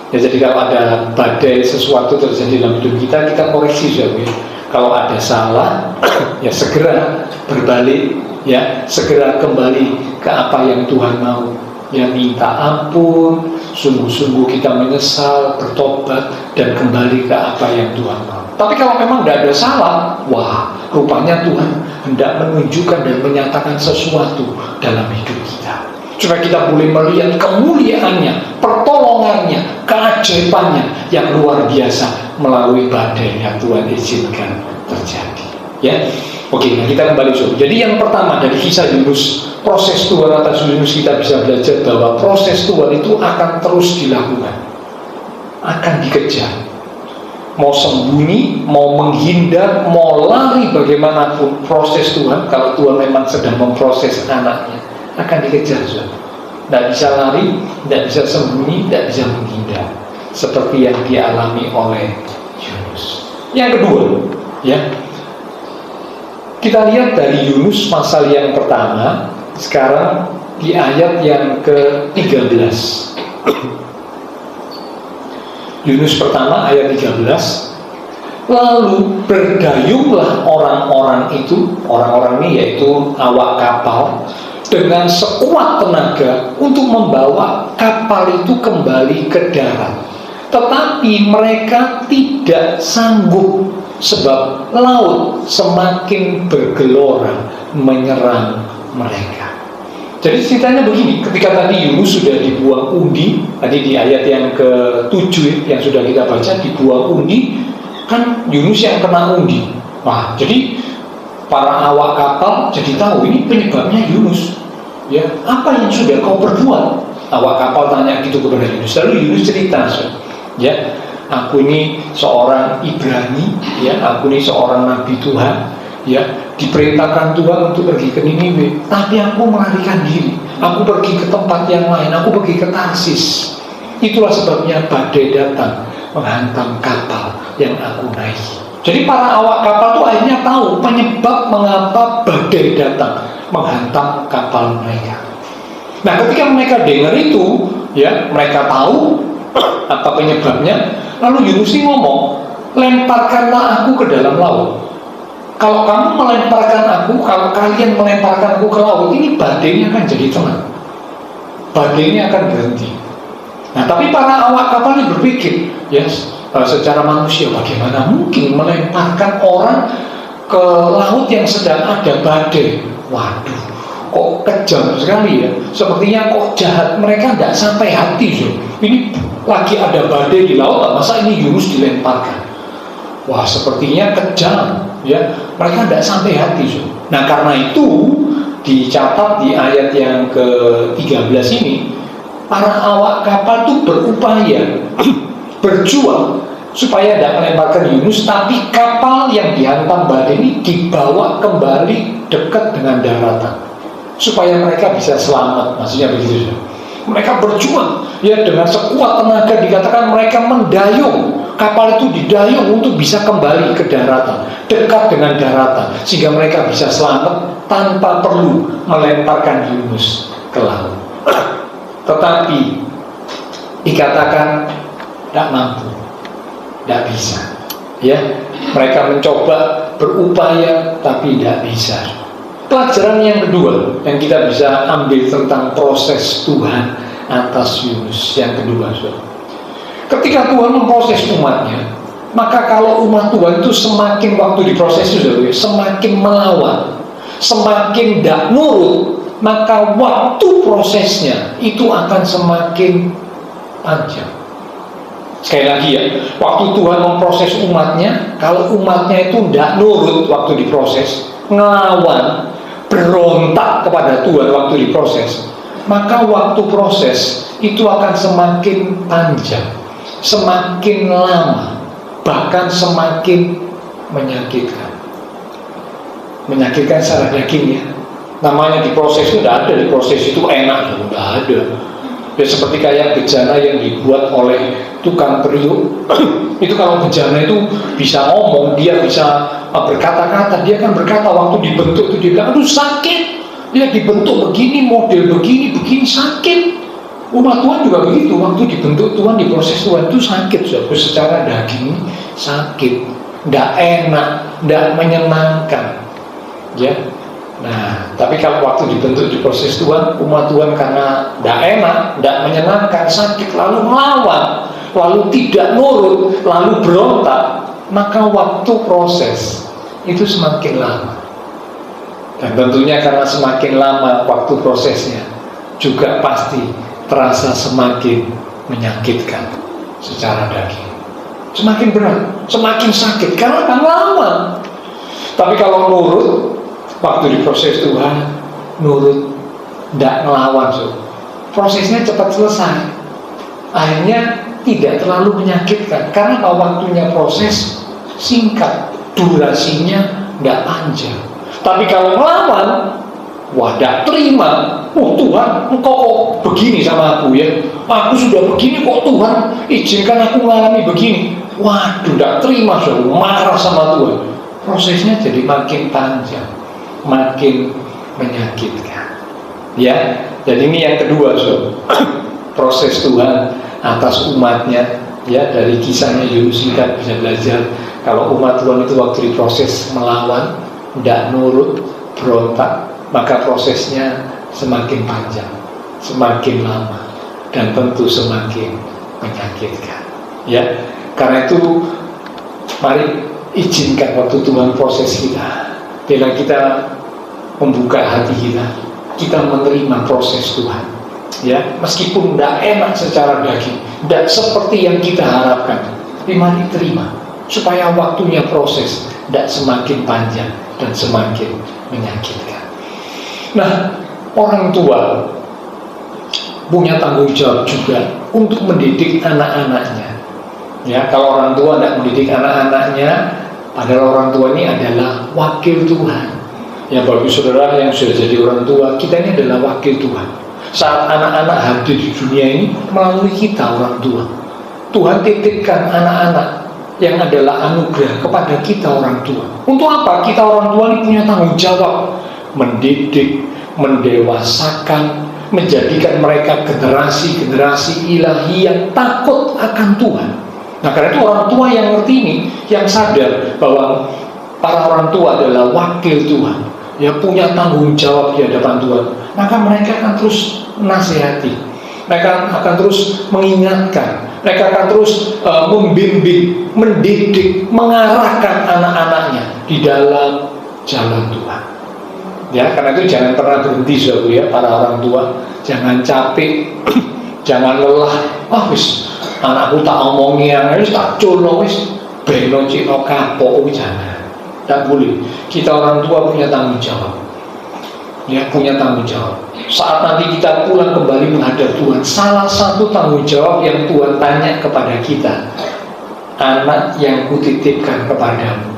Ya, jadi kalau ada badai sesuatu terjadi dalam hidup kita, kita koreksi saja. Kalau ada salah, ya segera berbalik, ya segera kembali ke apa yang Tuhan mau. Ya, minta ampun, sungguh-sungguh kita menyesal, bertobat, dan kembali ke apa yang Tuhan mau. Tapi kalau memang tidak ada salah, wah, rupanya Tuhan hendak menunjukkan dan menyatakan sesuatu dalam hidup kita, supaya kita boleh melihat kemuliaannya, pertolongannya, keajaibannya yang luar biasa melalui badai yang Tuhan izinkan terjadi. Ya, oke, nah kita kembali dulu. Jadi yang pertama dari kisah Yunus, proses Tuhan atas Yunus, kita bisa belajar bahwa proses Tuhan itu akan terus dilakukan, akan dikejar. Mau sembunyi, mau menghindar, mau lari, bagaimanapun proses Tuhan, kalau Tuhan memang sedang memproses anaknya, akan dikejar. Tidak bisa lari, tidak bisa sembunyi, tidak bisa menghindar, seperti yang dialami oleh Yunus. Yang kedua, ya, kita lihat dari Yunus pasal yang pertama, sekarang di ayat yang ke-13. Yunus pertama ayat 13. Lalu berdayunglah orang-orang itu, orang-orang ini yaitu awak kapal, dengan sekuat tenaga untuk membawa kapal itu kembali ke darat. Tetapi mereka tidak sanggup, sebab laut semakin bergelora menyerang mereka. Jadi ceritanya begini, ketika tadi Yunus sudah dibuang undi, tadi di ayat yang ke-7 yang sudah kita baca, dibuang undi, kan Yunus yang kena undi. Nah, jadi para awak kapal jadi tahu ini penyebabnya Yunus. Ya, apa yang sudah kau perbuat? Awak kapal tanya gitu kepada Yunus. Lalu Yunus cerita, ya, aku ini seorang Ibrani, ya, aku ini seorang nabi Tuhan, ya, diperintahkan Tuhan untuk pergi ke Niniwe, tapi aku melarikan diri, aku pergi ke tempat yang lain, aku pergi ke Tarsis. Itulah sebabnya badai datang menghantam kapal yang aku naiki. Jadi para awak kapal itu akhirnya tahu penyebab mengapa badai datang menghantam kapal mereka. Nah, ketika mereka dengar itu, ya, mereka tahu apa penyebabnya. Lalu Yunus ini ngomong, lemparkanlah aku ke dalam laut. Kalau kamu melemparkan aku, kalau kalian melemparkan aku ke laut, ini badainya akan jadi tenang, badainya akan berhenti. Nah, tapi para awak kapal ini berpikir, ya, secara manusia bagaimana mungkin melemparkan orang ke laut yang sedang ada badai. Waduh, kok kejam sekali ya, sepertinya kok jahat. Mereka tidak sampai hati. So. Ini lagi ada badai di laut, masa ini Yunus dilemparkan? Wah, sepertinya kejam ya, mereka tidak sampai hati. So. Nah, karena itu dicatat di ayat yang ke-13 ini, para awak kapal itu berupaya berjuang supaya tidak melemparkan Yunus, tapi kapal yang dihantam badai ini dibawa kembali dekat dengan daratan supaya mereka bisa selamat. Maksudnya begitu. Mereka berjuang ya dengan sekuat tenaga, dikatakan mereka mendayung, kapal itu didayung untuk bisa kembali ke daratan, dekat dengan daratan, sehingga mereka bisa selamat tanpa perlu melemparkan Yunus ke laut. Tetapi dikatakan tidak mampu, tidak bisa. Ya, mereka mencoba berupaya tapi tidak bisa. Pelajaran yang kedua yang kita bisa ambil tentang proses Tuhan atas Yunus yang kedua, ketika Tuhan memproses umatnya, maka kalau umat Tuhan itu semakin waktu diproses itu semakin melawan, semakin tidak nurut, maka waktu prosesnya itu akan semakin panjang. Sekali lagi ya, waktu Tuhan memproses umatnya, kalau umatnya itu tidak nurut waktu diproses, ngelawan, berontak kepada Tuhan waktu diproses, maka waktu proses itu akan semakin panjang, semakin lama, bahkan semakin menyakitkan. Menyakitkan secara daging ya. Namanya diproses itu tidak ada, diproses itu enak, tidak ada. Ya seperti kayak bejana yang dibuat oleh tukang periuk. Itu kalau bejana itu bisa ngomong, dia bisa berkata-kata, dia kan berkata waktu dibentuk itu dia bilang, aduh sakit, dia dibentuk begini, model begini sakit. Umat Tuhan juga begitu, waktu dibentuk Tuhan, diproses Tuhan itu sakit, secara daging sakit, tidak enak, tidak menyenangkan, ya. Nah, tapi kalau waktu dibentuk diproses Tuhan, umat Tuhan karena tidak enak, tidak menyenangkan, sakit, lalu melawan, lalu tidak nurut, lalu berontak, maka waktu proses itu semakin lama. Dan tentunya karena semakin lama waktu prosesnya, juga pasti terasa semakin menyakitkan secara daging. Semakin berat, semakin sakit, karena kan lama. Tapi kalau nurut, waktu diproses Tuhan, nurut, tidak melawan, prosesnya cepat selesai. Akhirnya tidak terlalu menyakitkan, karena waktunya proses singkat, durasinya tidak panjang. Tapi kalau melawan, wah, tidak terima. Oh Tuhan, engkau kok begini sama aku ya? Aku sudah begini kok Tuhan, izinkan aku mengalami begini. Waduh, tidak terima, marah sama Tuhan. Prosesnya jadi makin panjang, makin menyakitkan. Ya, jadi ini yang kedua, proses Tuhan atas umatnya. Ya, dari kisahnya Yunus kita bisa belajar kalau umat Tuhan itu waktu diproses melawan, tidak nurut, berontak, maka prosesnya semakin panjang, semakin lama, dan tentu semakin menyakitkan. Ya, karena itu mari izinkan waktu Tuhan proses kita, bila kita membuka hati kita menerima proses Tuhan. Ya, meskipun tidak enak secara daging, tidak seperti yang kita harapkan, tapi mari terima supaya waktunya proses tidak semakin panjang dan semakin menyakitkan. Nah, orang tua punya tanggung jawab juga untuk mendidik anak-anaknya Ya, kalau orang tua tidak mendidik anak-anaknya, padahal orang tua ini adalah wakil Tuhan. Ya, bagi saudara yang sudah jadi orang tua, kita ini adalah wakil Tuhan. Saat anak-anak hadir di dunia ini melalui kita orang tua, Tuhan titipkan anak-anak yang adalah anugerah kepada kita orang tua. Untuk apa? Kita orang tua ini punya tanggung jawab mendidik, mendewasakan, menjadikan mereka generasi-generasi ilahi yang takut akan Tuhan. Nah, karena itu orang tua yang ngerti ini, yang sadar bahwa para orang tua adalah wakil Tuhan, ya punya tanggung jawab di hadapan Tuhan, maka mereka akan terus nasihati, mereka akan terus mengingatkan, mereka akan terus membimbing, mendidik, mengarahkan anak-anaknya di dalam jalan Tuhan. Ya, karena itu jangan pernah berhenti, saudara ya, para orang tua, jangan capek, jangan lelah. Wis anakku tak omongi yang wis tak culno wis beno cino kapok, jangan. Tak boleh. Kita orang tua punya tanggung jawab. Ya, punya tanggung jawab. Saat nanti kita pulang kembali menghadap Tuhan, salah satu tanggung jawab yang Tuhan tanya kepada kita, anak yang kutitipkan kepadamu,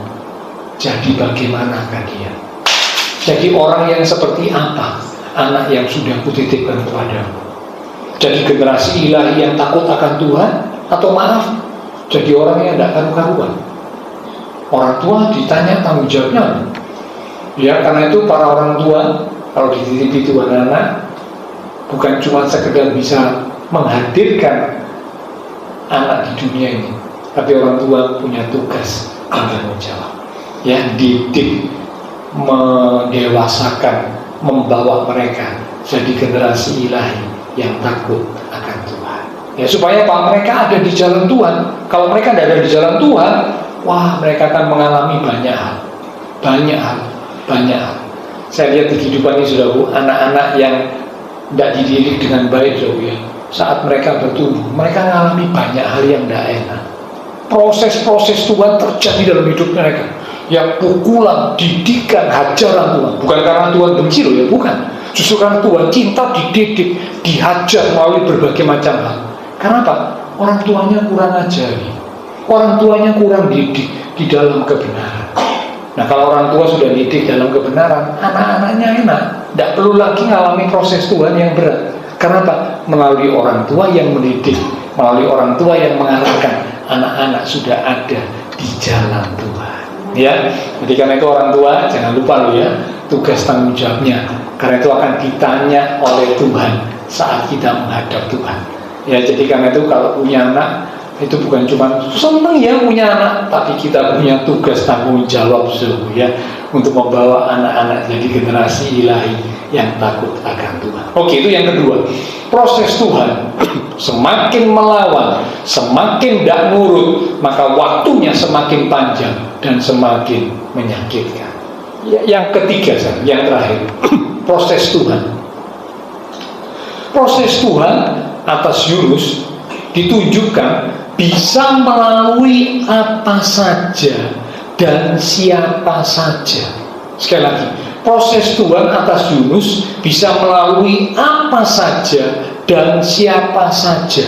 jadi bagaimanakah dia? Jadi orang yang seperti apa anak yang sudah kutitipkan kepadamu? Jadi generasi ilahi yang takut akan Tuhan, atau maaf, jadi orang yang tidak karu-karuan? Orang tua ditanya tanggung jawabnya. Ya, karena itu para orang tua kalau dititipi Tuhan anak, bukan cuma sekedar bisa menghadirkan anak di dunia ini, tapi orang tua punya tugas dan tanggung jawab. Ya, didik, mendewasakan, membawa mereka jadi generasi ilahi yang takut akan Tuhan. Ya, supaya Pak, mereka ada di jalan Tuhan. Kalau mereka tidak ada di jalan Tuhan, wah, mereka akan mengalami banyak hal. Saya lihat di kehidupan ini, saudaraku, anak-anak yang tidak dididik dengan baik, saudaraku ya, saat mereka bertumbuh, mereka mengalami banyak hal yang tidak enak. Proses-proses Tuhan terjadi dalam hidup mereka, yang pukulan, didikan, hajaran Tuhan. Bukan karena Tuhan benci loh ya, bukan. Justru karena Tuhan cinta, dididik, dihajar melalui berbagai macam hal. Karena apa? Orang tuanya kurang ajari, orang tuanya kurang didik di dalam kebenaran. Nah, kalau orang tua sudah didik dalam kebenaran, anak-anaknya enak, tidak perlu lagi mengalami proses Tuhan yang berat. Karena apa? Melalui orang tua yang mendidik, melalui orang tua yang mengarahkan, anak-anak sudah ada di jalan Tuhan. Ya, jadi karena itu orang tua jangan lupa loh ya, tugas tanggung jawabnya. Karena itu akan ditanya oleh Tuhan saat kita menghadap Tuhan. Ya, jadi karena itu kalau punya anak, itu bukan cuma senang ya punya anak, tapi kita punya tugas tanggung jawab ya, untuk membawa anak-anak jadi generasi ilahi yang takut akan Tuhan. Oke, itu yang kedua. Proses Tuhan semakin melawan, semakin tidak nurut, maka waktunya semakin panjang dan semakin menyakitkan. Yang ketiga, yang terakhir, proses Tuhan. Proses Tuhan atas Yunus ditunjukkan bisa melalui apa saja dan siapa saja. Sekali lagi, proses Tuhan atas Yunus bisa melalui apa saja dan siapa saja.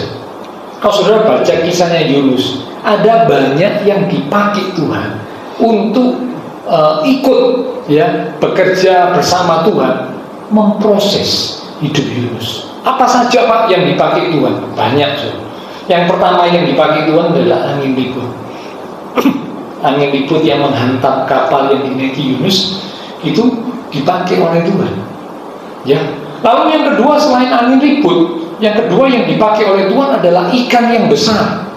Kalau saudara baca kisahnya Yunus, ada banyak yang dipakai Tuhan untuk ikut ya, bekerja bersama Tuhan memproses hidup Yunus. Apa saja Pak yang dipakai Tuhan? Banyak, saudara. Yang pertama yang dipakai Tuhan adalah angin ribut. Angin ribut yang menghantam kapal yang dinaiki Yunus itu dipakai oleh Tuhan. Ya. Lalu yang kedua selain angin ribut, yang kedua yang dipakai oleh Tuhan adalah ikan yang besar.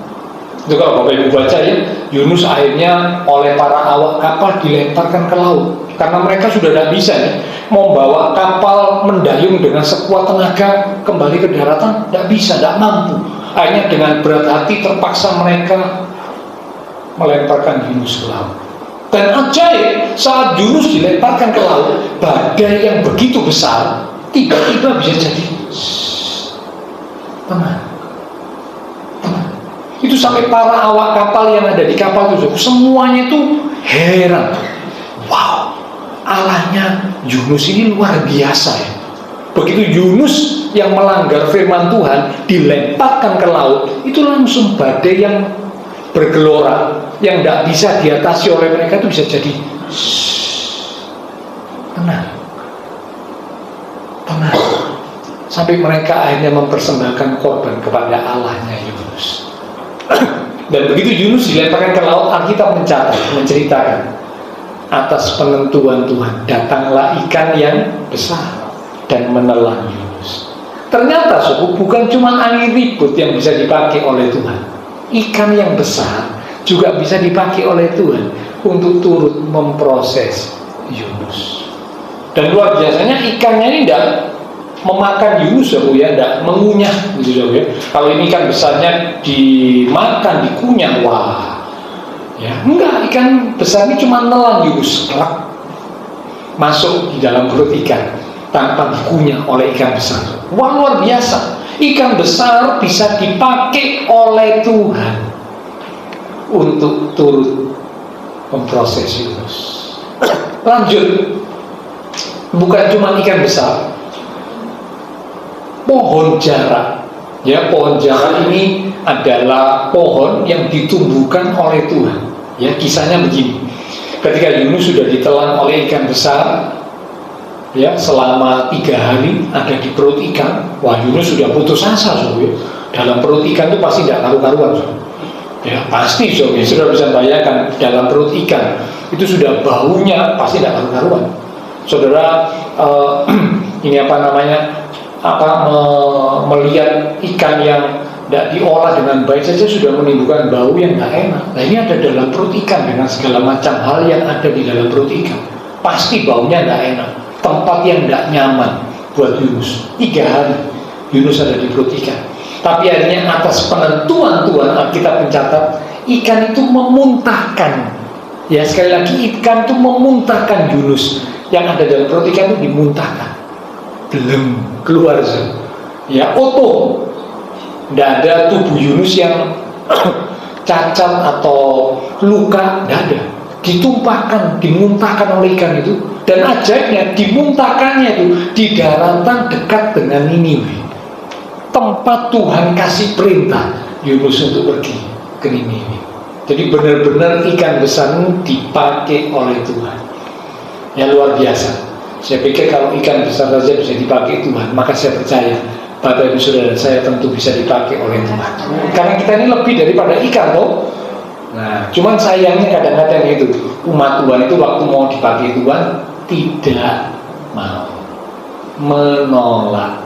Itu kalau Bapak Ibu baca ya, Yunus akhirnya oleh para awak kapal dilemparkan ke laut. Karena mereka sudah tidak bisa nih, membawa kapal mendayung dengan sekuat tenaga kembali ke daratan, tidak bisa, tidak mampu. Akhirnya dengan berat hati terpaksa mereka melemparkan Yunus ke laut. Dan ajaib, saat Yunus dilemparkan ke laut, badai yang begitu besar tiba-tiba bisa jadi tenang. Itu sampai para awak kapal yang ada di kapal itu semuanya itu heran. Wow, Allahnya Yunus ini luar biasa ya. Begitu Yunus yang melanggar firman Tuhan dilemparkan ke laut, itu langsung badai yang bergelora yang tidak bisa diatasi oleh mereka itu bisa jadi tenang, sampai mereka akhirnya mempersembahkan korban kepada Allahnya Yunus. Dan begitu Yunus dilemparkan ke laut, Alkitab menceritakan atas penentuan Tuhan datanglah ikan yang besar dan menelan Yunus. Ternyata suku, bukan cuma angin ribut yang bisa dipakai oleh Tuhan, ikan yang besar juga bisa dipakai oleh Tuhan untuk turut memproses Yunus. Dan luar biasanya ikannya ini tidak memakan Yunus ya, tidak mengunyah gitu ya. Kalau ini ikan besarnya dimakan, dikunyah, wah, ya enggak, ikan besar ini cuma nelan Yunus, masuk di dalam perut ikan tanpa dikunyah oleh ikan besar. Wah, luar biasa, ikan besar bisa dipakai oleh Tuhan untuk turut memproses Yunus. Lanjut, bukan cuma ikan besar, pohon jara. Ya, pohon jara ini adalah pohon yang ditumbuhkan oleh Tuhan. Ya, kisahnya begini. Ketika Yunus sudah ditelan oleh ikan besar, ya, selama 3 hari ada di perut ikan. Wah, Yunus sudah putus asa, ya. Dalam perut ikan itu pasti tidak karu-karuan, so. Ya, pasti, so. Ya, sudah bisa bayangkan dalam perut ikan itu sudah baunya pasti tidak karu-karuan. Saudara, ini melihat ikan yang tidak diolah dengan baik saja sudah menimbulkan bau yang tidak enak. Nah, ini ada dalam perut ikan dengan segala macam hal yang ada di dalam perut ikan. Pasti baunya tidak enak. Tempat yang tidak nyaman buat Yunus. 3 hari Yunus ada di perut ikan. Tapi akhirnya atas penentuan Tuhan, Alkitab mencatat ikan itu memuntahkan. Ya, sekali lagi, ikan itu memuntahkan Yunus. Yang ada dalam perut ikan itu dimuntahkan, belum keluar, ya, utuh. Tidak ada tubuh Yunus yang cacat atau luka, tidak ada. Ditumpahkan, dimuntahkan oleh ikan itu. Dan ajaibnya, dimuntahkannya itu di daratan dekat dengan Niniwe, tempat Tuhan kasih perintah Yunus untuk pergi ke Niniwe. Jadi benar-benar ikan besar dipakai oleh Tuhan. Ya, luar biasa. Saya pikir kalau ikan besar saja bisa dipakai Tuhan, maka saya percaya Bapak Ibu Saudara saya tentu bisa dipakai oleh Tuhan. Karena kita ini lebih daripada ikan, toh. Nah, cuman sayangnya kadang-kadang itu umat Tuhan itu waktu mau dipakai Tuhan tidak mau, menolak.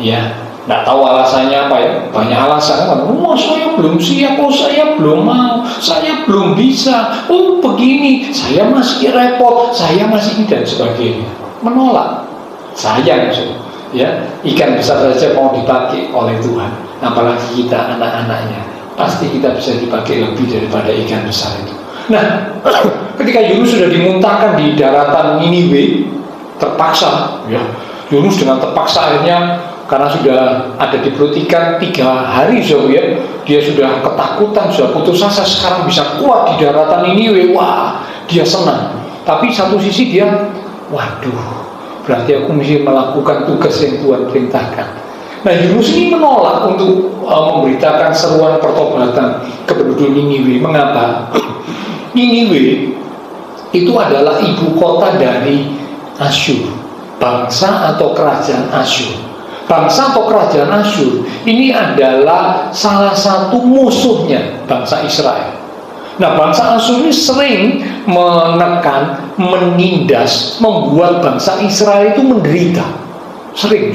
Ya, nggak tahu alasannya apa ya. Banyak alasan kan. Oh, saya belum siap, oh saya belum mau, saya belum bisa, oh begini, saya masih repot, saya masih ini dan sebagainya. Menolak. Sayang, ya, ikan besar saja mau dipakai oleh Tuhan, apalagi kita anak-anaknya. Pasti kita bisa dipakai lebih daripada ikan besar itu. Nah, ketika Yunus sudah dimuntahkan di daratan Niniwe, terpaksa, ya, Yunus dengan terpaksa akhirnya, karena sudah ada di perut ikan 3 hari, ya, dia sudah ketakutan, sudah putus asa, sekarang bisa kuat di daratan Niniwe. Wah, dia senang. Tapi satu sisi dia, waduh, berarti aku mesti melakukan tugas yang Tuhan perintahkan. Nah, Yunus ini menolak untuk memberitakan seruan pertobatan ke penduduk Niniwe. Mengapa? Niniwe itu adalah ibu kota dari Asyur, bangsa atau kerajaan Asyur. Bangsa atau kerajaan Asyur ini adalah salah satu musuhnya bangsa Israel. Nah, bangsa Asyur ini sering menekan, menindas, membuat bangsa Israel itu menderita. Sering,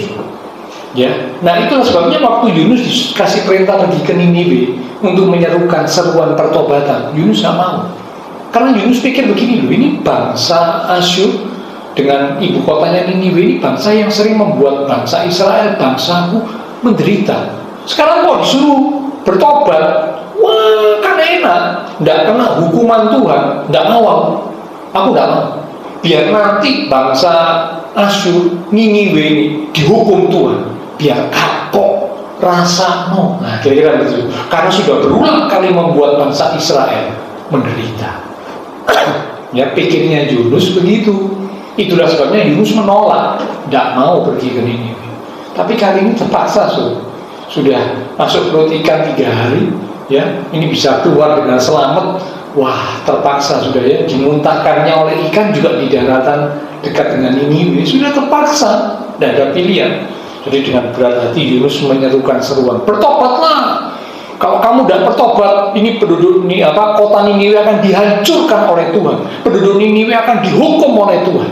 ya. Nah, itulah sebabnya waktu Yunus dikasih perintah pergi ke Niniwe untuk menyerukan seruan pertobatan, Yunus nggak mau. Karena Yunus pikir begini loh, ini bangsa Asyur dengan ibu kotanya Niniwe ini bangsa yang sering membuat bangsa Israel, bangsaku, menderita. Sekarang kok disuruh bertobat, wah, kan enak, tidak kena hukuman Tuhan, tidak mau aku tidak mau. Biar nanti bangsa Asyur, Niniwe ini dihukum Tuhan, biar kapok rasa no. Nah, kira-kira begitu. Karena sudah berulang kali membuat bangsa Israel menderita. Ya, pikirnya Yunus begitu. Itulah sebabnya Yunus menolak, tidak mau pergi ke Niniwe. Tapi kali ini terpaksa, sudah masuk perut ikan 3 hari, ya, ini bisa keluar dengan selamat. Wah, terpaksa sudah ya, dimuntahkannya oleh ikan juga di daratan dekat dengan Niniwe, sudah terpaksa, tidak ada pilihan. Jadi dengan berat hati Yunus menyerukan seruan, bertobatlah. Kalau kamu tidak bertobat, ini penduduk kota Niniwe akan dihancurkan oleh Tuhan. Penduduk Niniwe akan dihukum oleh Tuhan.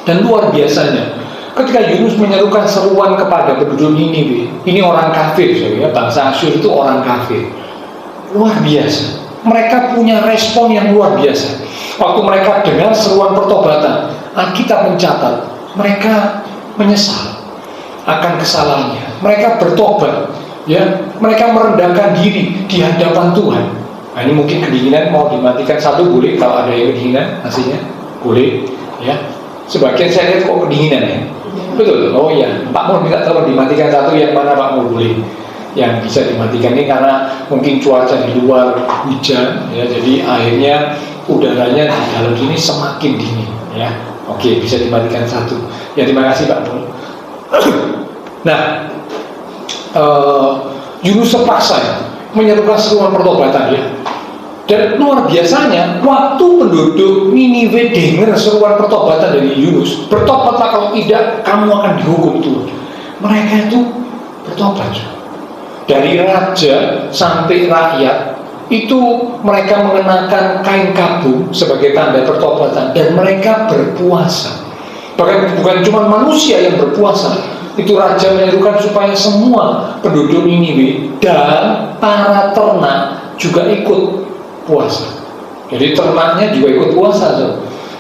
Dan luar biasanya, ketika Yunus menyerukan seruan kepada penduduk Niniwe, ini orang kafir, ya, bangsa Asyur itu orang kafir. Luar biasa. Mereka punya respon yang luar biasa. Waktu mereka dengar seruan pertobatan, Alkitab mencatat mereka menyesal akan kesalahannya. Mereka bertobat, ya. Mereka merendahkan diri di hadapan Tuhan. Nah, ini mungkin kedinginan mau dimatikan satu boleh, kalau ada yang kedinginan hasilnya boleh, ya. Sebagian saya lihat kok kedinginan ya. Betul. Oh ya, Pak Mul minta tolong dimatikan satu, yang mana Pak Mul boleh? Yang bisa dimatikan ini karena mungkin cuaca di luar hujan, ya. Jadi akhirnya udaranya di dalam sini semakin dingin, ya. Oke, bisa dimatikan satu. Ya, terima kasih Pak Mul. Nah, Yunus terpaksa menyerukan seruan pertobatan, ya. Dan luar biasanya, waktu penduduk Niniwe dengar seruan pertobatan dari Yunus, bertobatlah, kalau tidak kamu akan dihukum Tuhan. Mereka itu bertobat. Dari raja sampai rakyat itu mereka mengenakan kain kabung sebagai tanda pertobatan, dan mereka berpuasa. Bahkan bukan cuma manusia yang berpuasa, itu raja menyerukan supaya semua penduduk Niniwe dan para ternak juga ikut puasa. Jadi ternaknya juga ikut puasa, so.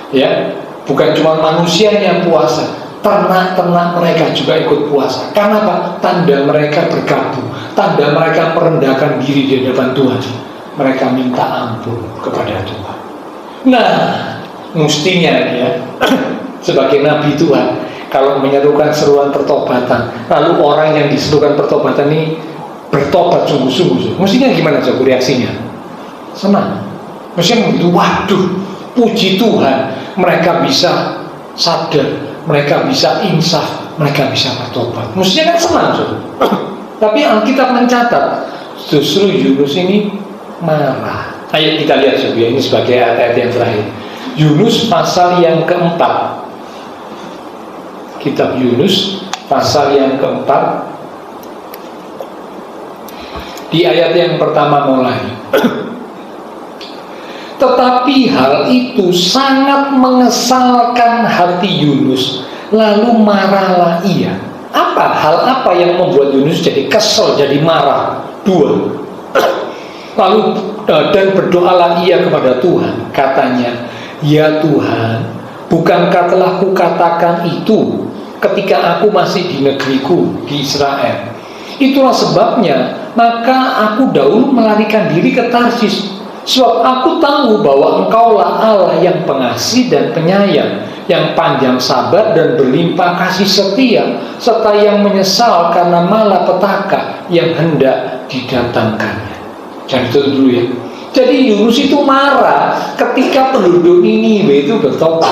Ya, bukan cuma manusianya puasa, ternak-ternak mereka juga ikut puasa. Karena apa? Tanda mereka bergabung, tanda mereka merendahkan diri di hadapan Tuhan. Mereka minta ampun kepada Tuhan. Nah, mestinya ya, sebagai nabi Tuhan, kalau menyerukan seruan pertobatan, lalu orang yang diserukan pertobatan ini bertobat sungguh-sungguh, mestinya gimana coba reaksinya? Senang. Mestinya begitu, waduh, puji Tuhan, mereka bisa sadar, mereka bisa insaf, mereka bisa bertobat. Mestinya kan senang, coba. Tapi Alkitab mencatat justru Yunus ini marah. Ayo kita lihat coba, ini sebagai ayat yang terakhir. Yunus pasal yang keempat. Kitab Yunus pasal yang keempat, di ayat yang pertama mulai. Tetapi hal itu sangat mengesalkan hati Yunus, lalu marahlah ia. Hal apa yang membuat Yunus jadi kesel, jadi marah? Dua. Lalu dan berdoalah ia kepada Tuhan, katanya, ya Tuhan, bukankah telah kukatakan itu ketika aku masih di negeriku di Israel? Itulah sebabnya maka aku dahulu melarikan diri ke Tarsis, sebab aku tahu bahwa Engkaulah Allah yang pengasih dan penyayang, yang panjang sabar dan berlimpah kasih setia, serta yang menyesal karena malapetaka yang hendak didatangkannya. Jangan itu dulu ya. Jadi Yunus itu marah ketika penduduk Niniwe itu bertobat.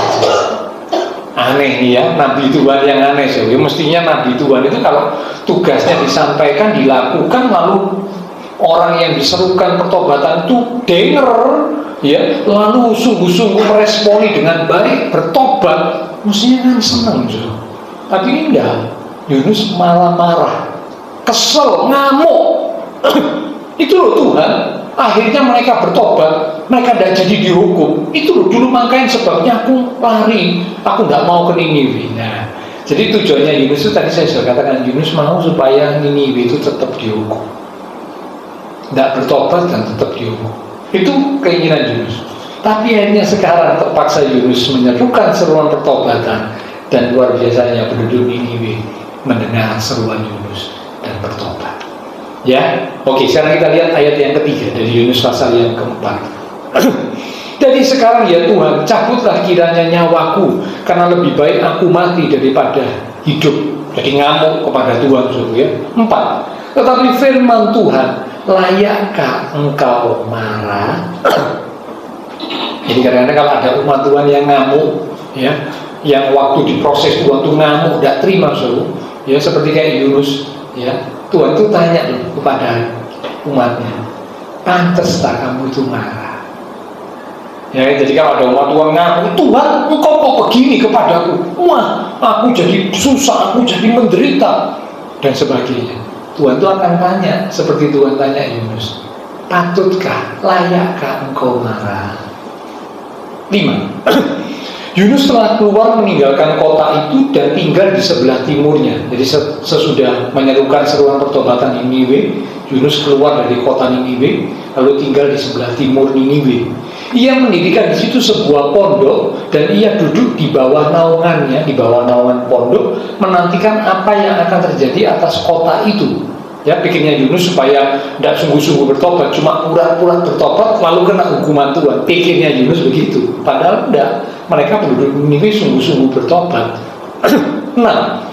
Aneh nih ya, nabi Tuhan yang aneh sih. Mestinya nabi Tuhan itu kalau tugasnya disampaikan, dilakukan, lalu orang yang diserukan pertobatan itu denger, ya, lalu sungguh-sungguh meresponi dengan baik, bertobat, mestinya kan senang juga. Tapi ini enggak. Yunus malah marah, kesel, ngamuk. Itu loh Tuhan. Akhirnya mereka bertobat, mereka tidak jadi dihukum. Itu loh dulu, makanya sebabnya aku lari, aku tidak mau ke Niniwe. Nah, jadi tujuannya Yunus itu tadi saya sudah katakan, Yunus mau supaya Niniwe itu tetap dihukum, tidak bertobat dan tetap dihukum. Itu keinginan Yunus. Tapi akhirnya sekarang terpaksa Yunus menyerukan seruan pertobatan, dan luar biasanya penduduk Niniwe mendengar seruan Yunus dan bertobat. Ya, oke. Sekarang kita lihat ayat yang ketiga dari Yunus pasal yang keempat. Jadi sekarang ya Tuhan, cabutlah kiranya nyawaku, karena lebih baik aku mati daripada hidup. Jadi ngamuk kepada Tuhan, ya. 4. Tetapi firman Tuhan, layakkah engkau marah? Jadi kadang-kadang kalau ada umat Tuhan yang ngamuk, ya, yang waktu diproses Tuhan tuh ngamuk, tidak terima, ya, seperti kayak Yunus, ya. Tuhan itu tanya loh kepada umatnya, pantas tak kamu itu marah? Ya, jadi kalau ada umat Tuhan ngaku, Tuhan engkau kok begini kepadaku, wah aku jadi susah, aku jadi menderita dan sebagainya. Tuhan itu akan tanya seperti Tuhan tanya Yunus, patutkah, layakkah engkau marah? 5. Yunus telah keluar meninggalkan kota itu dan tinggal di sebelah timurnya. Jadi sesudah menyerukan seruan pertobatan Niniwe, Yunus keluar dari kota Niniwe lalu tinggal di sebelah timur Niniwe. Ia mendirikan di situ sebuah pondok dan ia duduk di bawah naungannya, di bawah naungan pondok, menantikan apa yang akan terjadi atas kota itu. Ya, pikirnya Yunus supaya tidak sungguh-sungguh bertobat, cuma pura-pura bertobat lalu kena hukuman Tuhan. Pikirnya Yunus begitu, padahal tidak. Mereka penduduk Niniwe sungguh-sungguh bertobat. Nah,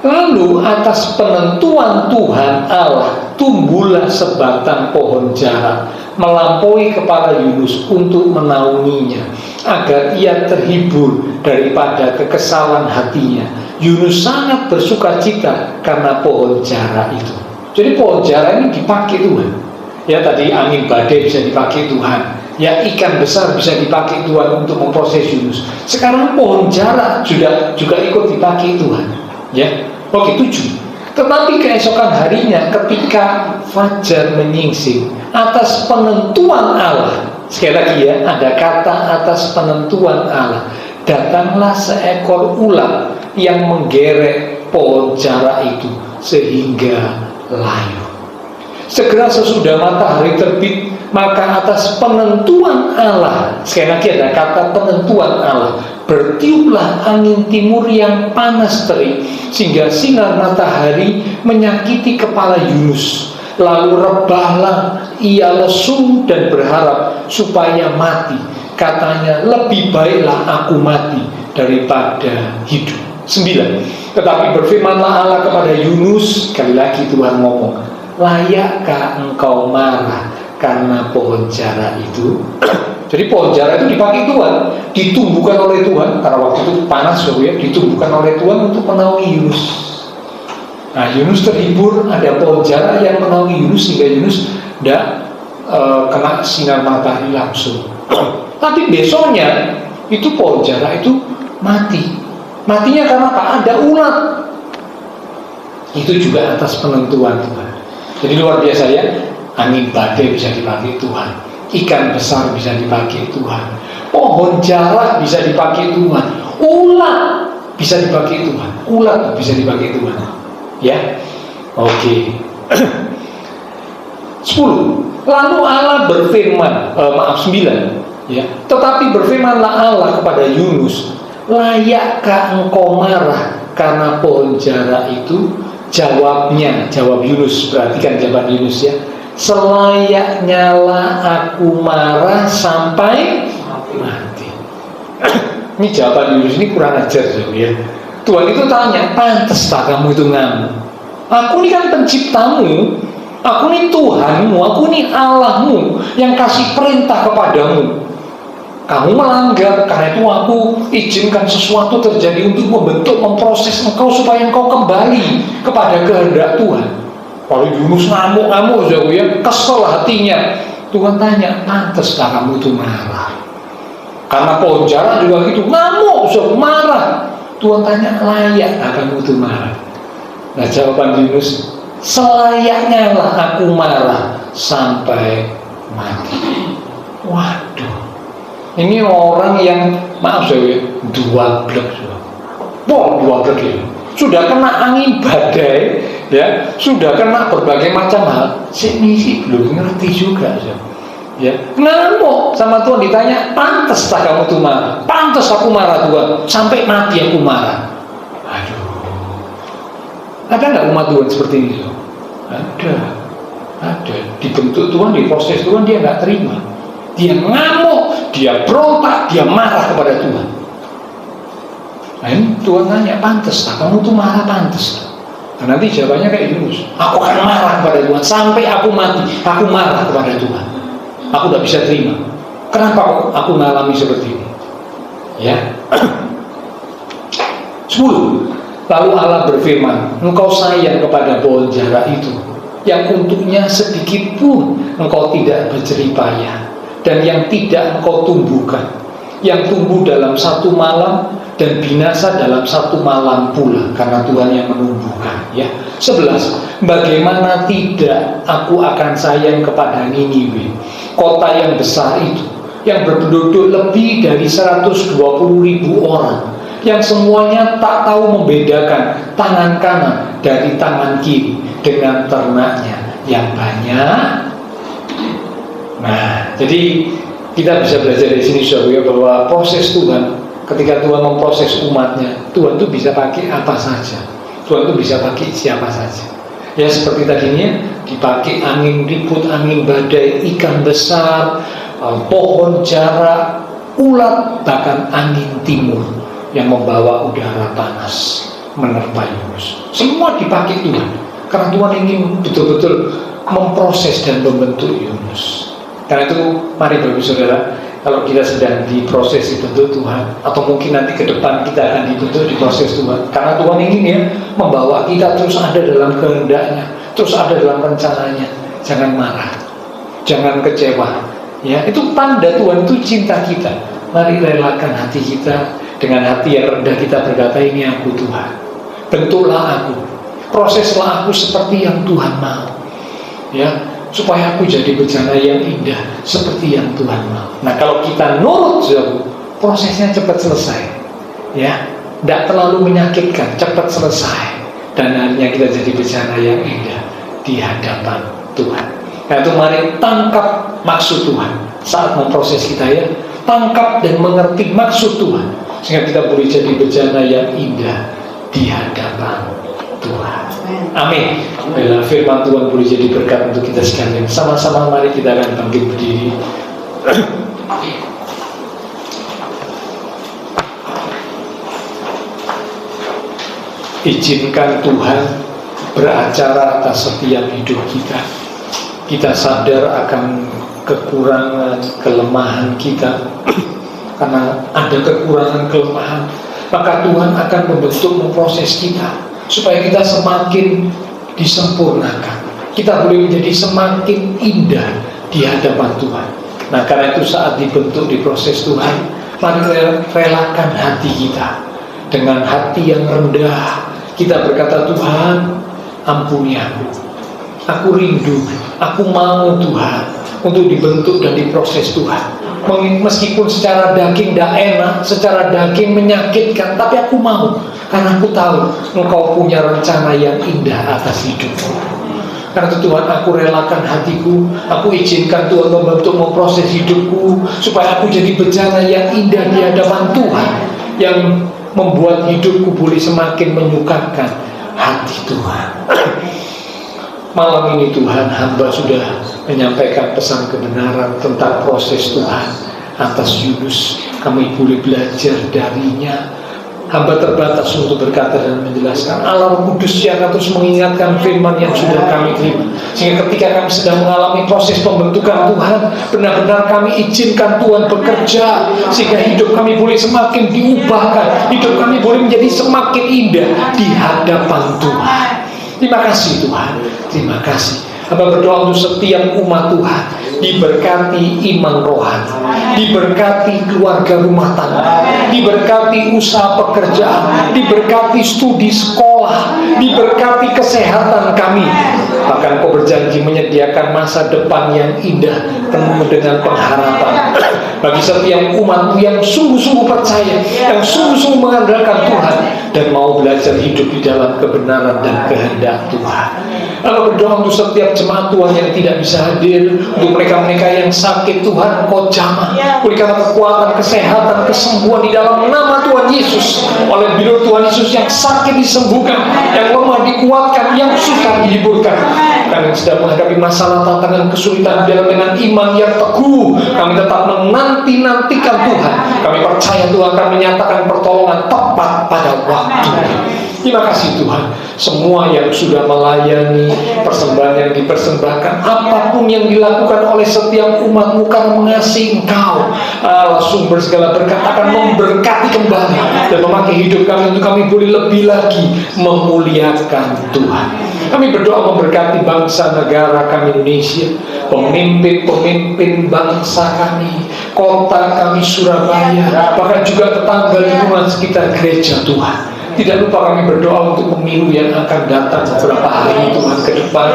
lalu atas penentuan Tuhan Allah tumbuhlah sebatang pohon jara melampaui kepala Yunus untuk menaunginya, agar ia terhibur daripada kekesalan hatinya. Yunus sangat bersuka cita karena pohon jara itu. Jadi pohon jara ini dipakai Tuhan. Ya, tadi angin badai bisa dipakai Tuhan. Ya, ikan besar bisa dipakai Tuhan untuk memproses Yunus. Sekarang pohon jara juga ikut dipakai Tuhan. Ya, oke, 7. Tetapi keesokan harinya ketika fajar menyingsing, atas penentuan Allah, sekali lagi ya, ada kata atas penentuan Allah, datanglah seekor ulat yang menggerek pohon jara itu sehingga layu. Segera sesudah matahari terbit, maka atas penentuan Allah, sekali lagi ada kata penentuan Allah, bertiuplah angin timur yang panas terik sehingga sinar matahari menyakiti kepala Yunus. Lalu rebahlah ia lesu dan berharap supaya mati. Katanya, lebih baiklah aku mati daripada hidup. 9. Tetapi berfirmanlah Allah kepada Yunus, sekali lagi Tuhan ngomong, layakkah engkau marah karena pohon jara itu? Jadi pohon jara itu dipakai Tuhan, ditumbuhkan oleh Tuhan, karena waktu itu panas ya, ditumbuhkan oleh Tuhan untuk menaungi Yunus. Nah, Yunus terhibur, ada pohon jara yang menaungi Yunus sehingga Yunus tidak kena sinar matahari langsung. Tapi besoknya itu pohon jara itu mati. Matinya karena apa? Ada ulat. Itu juga atas penentuan Tuhan. Jadi luar biasa ya, angin badai bisa dipakai Tuhan, ikan besar bisa dipakai Tuhan, pohon jara bisa dipakai Tuhan, ulat bisa dipakai Tuhan, ulat bisa dipakai Tuhan. Ya, oke. 10. Lalu Allah berfirman, 9. Ya, tetapi berfirmanlah Allah kepada Yunus, layakkah engkau marah karena pohon jara itu? Jawabnya, jawab Yunus, perhatikan jawaban Yunus ya, selayaknya lah aku marah sampai mati. Ini jawaban Yunus ini kurang ajar ya. Tuhan itu tanya, pantas tak kamu itu ngamuk? Aku ini kan penciptamu, aku ini Tuhanmu, aku ini Allahmu yang kasih perintah kepadamu. Kamu melanggar, karena itu aku izinkan sesuatu terjadi untuk membentuk, memproses engkau supaya engkau kembali kepada kehendak Tuhan. Kalau Yunus ngamuk-ngamuk ya, kesel hatinya. Tuhan tanya, pantas tak kamu itu marah? Karena pohon jara juga gitu, ngamuk, marah. Tuhan tanya, layak tak kamu itu marah? Nah, jawaban Yunus, selayaknya lah aku marah sampai mati. Waduh, ini orang yang, maaf saya, dua blek ya. Sudah kena angin badai ya, sudah kena berbagai macam hal, ini belum ngerti juga ya. Ngamuk sama Tuhan, ditanya, pantas tak kamu tuh marah? Pantas aku marah Tuhan, sampai mati aku marah. Aduh, ada nggak umat Tuhan seperti ini? Ada. Dibentuk Tuhan, diproses Tuhan, dia nggak terima. Dia ngamuk, dia berontak, dia marah kepada Tuhan. Nah, ini Tuhan nanya, pantas tak kamu tuh marah, pantas tak? Nah, nanti jawabannya kayak Yunus, aku akan marah kepada Tuhan sampai aku mati. Aku marah kepada Tuhan, aku tidak bisa terima. Kenapa aku mengalami seperti ini? Ya. 10. Lalu Allah berfirman, engkau sayang kepada pohon jara itu, yang untuknya sedikit pun engkau tidak berjerih payah, dan yang tidak engkau tumbuhkan, yang tumbuh dalam satu malam dan binasa dalam satu malam pula, karena Tuhan yang menumbuhkan. Ya. 11. Bagaimana tidak aku akan sayang kepada Niniwe, kota yang besar itu, yang berpenduduk lebih dari 120.000 orang, yang semuanya tak tahu membedakan tangan kanan dari tangan kiri, dengan ternaknya yang banyak. Nah, jadi kita bisa belajar dari sini saudara, bahwa proses Tuhan, ketika Tuhan memproses umatnya, Tuhan itu bisa pakai apa saja, Tuhan itu bisa pakai siapa saja. Ya, seperti tadinya dipakai angin ribut, angin badai, ikan besar, pohon jara, ulat, bahkan angin timur yang membawa udara panas menerpa Yunus. Semua dipakai Tuhan, karena Tuhan ingin betul-betul memproses dan membentuk Yunus. Karena itu mari Bapak Saudara, kalau kita sedang diproses dibentuk Tuhan, atau mungkin nanti ke depan kita akan dibentuk diproses Tuhan, karena Tuhan ingin ya membawa kita terus ada dalam kehendaknya, terus ada dalam rencananya. Jangan marah, jangan kecewa. Ya, itu tanda Tuhan itu cinta kita. Mari relakan hati kita, dengan hati yang rendah kita berkata, ini aku Tuhan, bentuklah aku, proseslah aku seperti yang Tuhan mau, ya, supaya aku jadi bejana yang indah seperti yang Tuhan mau. Nah, kalau kita nurut, prosesnya cepat selesai, ya, tidak terlalu menyakitkan, cepat selesai, dan akhirnya kita jadi bejana yang indah di hadapan Tuhan. Nah, itu mari tangkap maksud Tuhan saat memproses kita, ya, tangkap dan mengerti maksud Tuhan, sehingga kita boleh jadi bejana yang indah di hadapan Tuhan. Amin. Bila firman Tuhan boleh jadi berkat untuk kita sekalian. Sama-sama mari kita akan bangkit berdiri. Izinkan Tuhan beracara atas setiap hidup kita. Kita sadar akan kekurangan, kelemahan kita. Karena ada kekurangan, kelemahan, maka Tuhan akan membentuk, memproses kita supaya kita semakin disempurnakan, kita boleh menjadi semakin indah di hadapan Tuhan. Nah, karena itu saat dibentuk, diproses Tuhan, mari relakan hati kita. Dengan hati yang rendah kita berkata, Tuhan, ampuni aku rindu, aku mau Tuhan untuk dibentuk dan diproses Tuhan. Meskipun secara daging tidak enak, secara daging menyakitkan, tapi aku mau, karena aku tahu Engkau punya rencana yang indah atas hidupku. Karena itu Tuhan, aku relakan hatiku, aku izinkan Tuhan membentuk, memproses hidupku, supaya aku jadi bejana yang indah di hadapan Tuhan, yang membuat hidupku boleh semakin menyukakan hati Tuhan. Malam ini Tuhan, hamba sudah menyampaikan pesan kebenaran tentang proses Tuhan atas Yunus. Kami boleh belajar darinya. Hamba terbatas untuk berkata dan menjelaskan. Allah Kudus yang akan terus mengingatkan firman yang sudah kami terima, sehingga ketika kami sedang mengalami proses pembentukan Tuhan, benar-benar kami izinkan Tuhan bekerja, sehingga hidup kami boleh semakin diubahkan, hidup kami boleh menjadi semakin indah di hadapan Tuhan. Terima kasih Tuhan, terima kasih. Hamba berdoa untuk setiap umat Tuhan, diberkati iman rohani, diberkati keluarga rumah tangga, diberkati usaha pekerjaan, diberkati studi sekolah, diberkati kesehatan kami. Bahkan Kau berjanji menyediakan masa depan yang indah penuh dengan pengharapan bagi setiap umat yang sungguh-sungguh percaya, yang sungguh-sungguh mengandalkan Tuhan dan mau belajar hidup di dalam kebenaran dan kehendak Tuhan. Lalu berdoa untuk setiap jemaat Tuhan yang tidak bisa hadir, untuk mereka-mereka yang sakit, Tuhan Kau jamah, berikan kekuatan, kesehatan, kesembuhan di dalam nama Tuhan Yesus. Oleh biru Tuhan Yesus, yang sakit disembuhkan, yang lemah dikuatkan, yang susah dihiburkan. Kami sedang menghadapi masalah, tantangan, kesulitan, biarlah dengan iman yang teguh kami tetap menanti-nantikan Tuhan. Kami percaya Tuhan akan menyatakan pertolongan tepat pada waktunya. Terima kasih Tuhan. Semua yang sudah melayani, persembahan yang dipersembahkan, apapun yang dilakukan oleh setiap umat-Mu karena mengasihi Engkau, Allah sumber segala berkat, akan memberkati kembali dan memakai hidup kami untuk kami boleh lebih lagi memuliakan Tuhan. Kami berdoa memberkati bangsa negara kami Indonesia, pemimpin-pemimpin bangsa kami, kota kami Surabaya, bahkan juga tetangga lingkungan sekitar gereja Tuhan. Tidak lupa kami berdoa untuk pemilu yang akan datang beberapa hari Tuhan ke depan.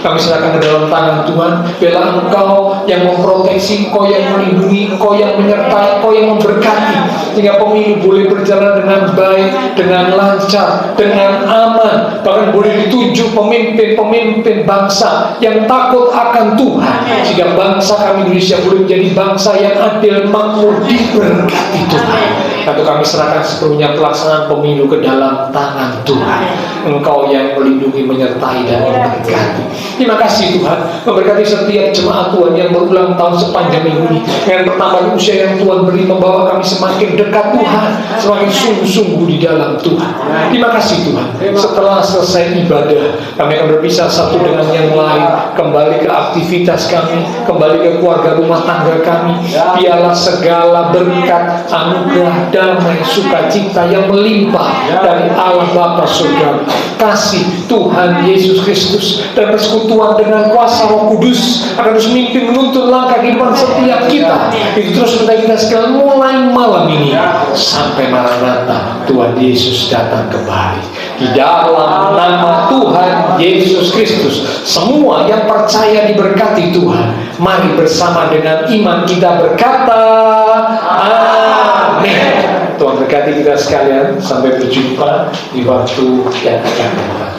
Kami serahkan ke dalam tangan Tuhan. Biarlah Engkau yang memproteksi, Engkau yang melindungi, Engkau yang menyertai, Engkau yang memberkati, sehingga pemilu boleh berjalan dengan baik, dengan lancar, dengan aman. Bahkan boleh ditunjuk pemimpin-pemimpin bangsa yang takut akan Tuhan, sehingga bangsa kami Indonesia boleh menjadi bangsa yang adil, makmur, diberkati Tuhan. Lalu kami serahkan sepenuhnya pelaksanaan pemilu ke dalam tangan Tuhan. Engkau yang melindungi, menyertai, dan memberkati. Terima kasih Tuhan, memberkati setiap jemaat Tuhan yang berulang tahun sepanjang minggu ini. Dengan pertambahan usia yang Tuhan beri, membawa kami semakin dekat Tuhan, semakin sungguh-sungguh di dalam Tuhan. Terima kasih Tuhan. Setelah selesai ibadah, kami akan berpisah satu dengan yang lain, kembali ke aktivitas kami, kembali ke keluarga rumah tangga kami. Biarlah segala berkat, anugerah, damai, sukacita yang melimpah dari Allah Bapa Surga, kasih Tuhan Yesus Kristus, dan persekutuan dengan kuasa Roh Kudus akan terus memimpin menuntun langkah kehidupan setiap kita. Itu terus kita sekalian mulai malam ini sampai Maranatha Tuhan Yesus datang kembali. Di dalam nama Tuhan Yesus Kristus, semua yang percaya diberkati Tuhan. Mari bersama dengan iman kita berkata amin. Tuhan berkati kita sekalian. Sampai berjumpa di waktu yang akan datang.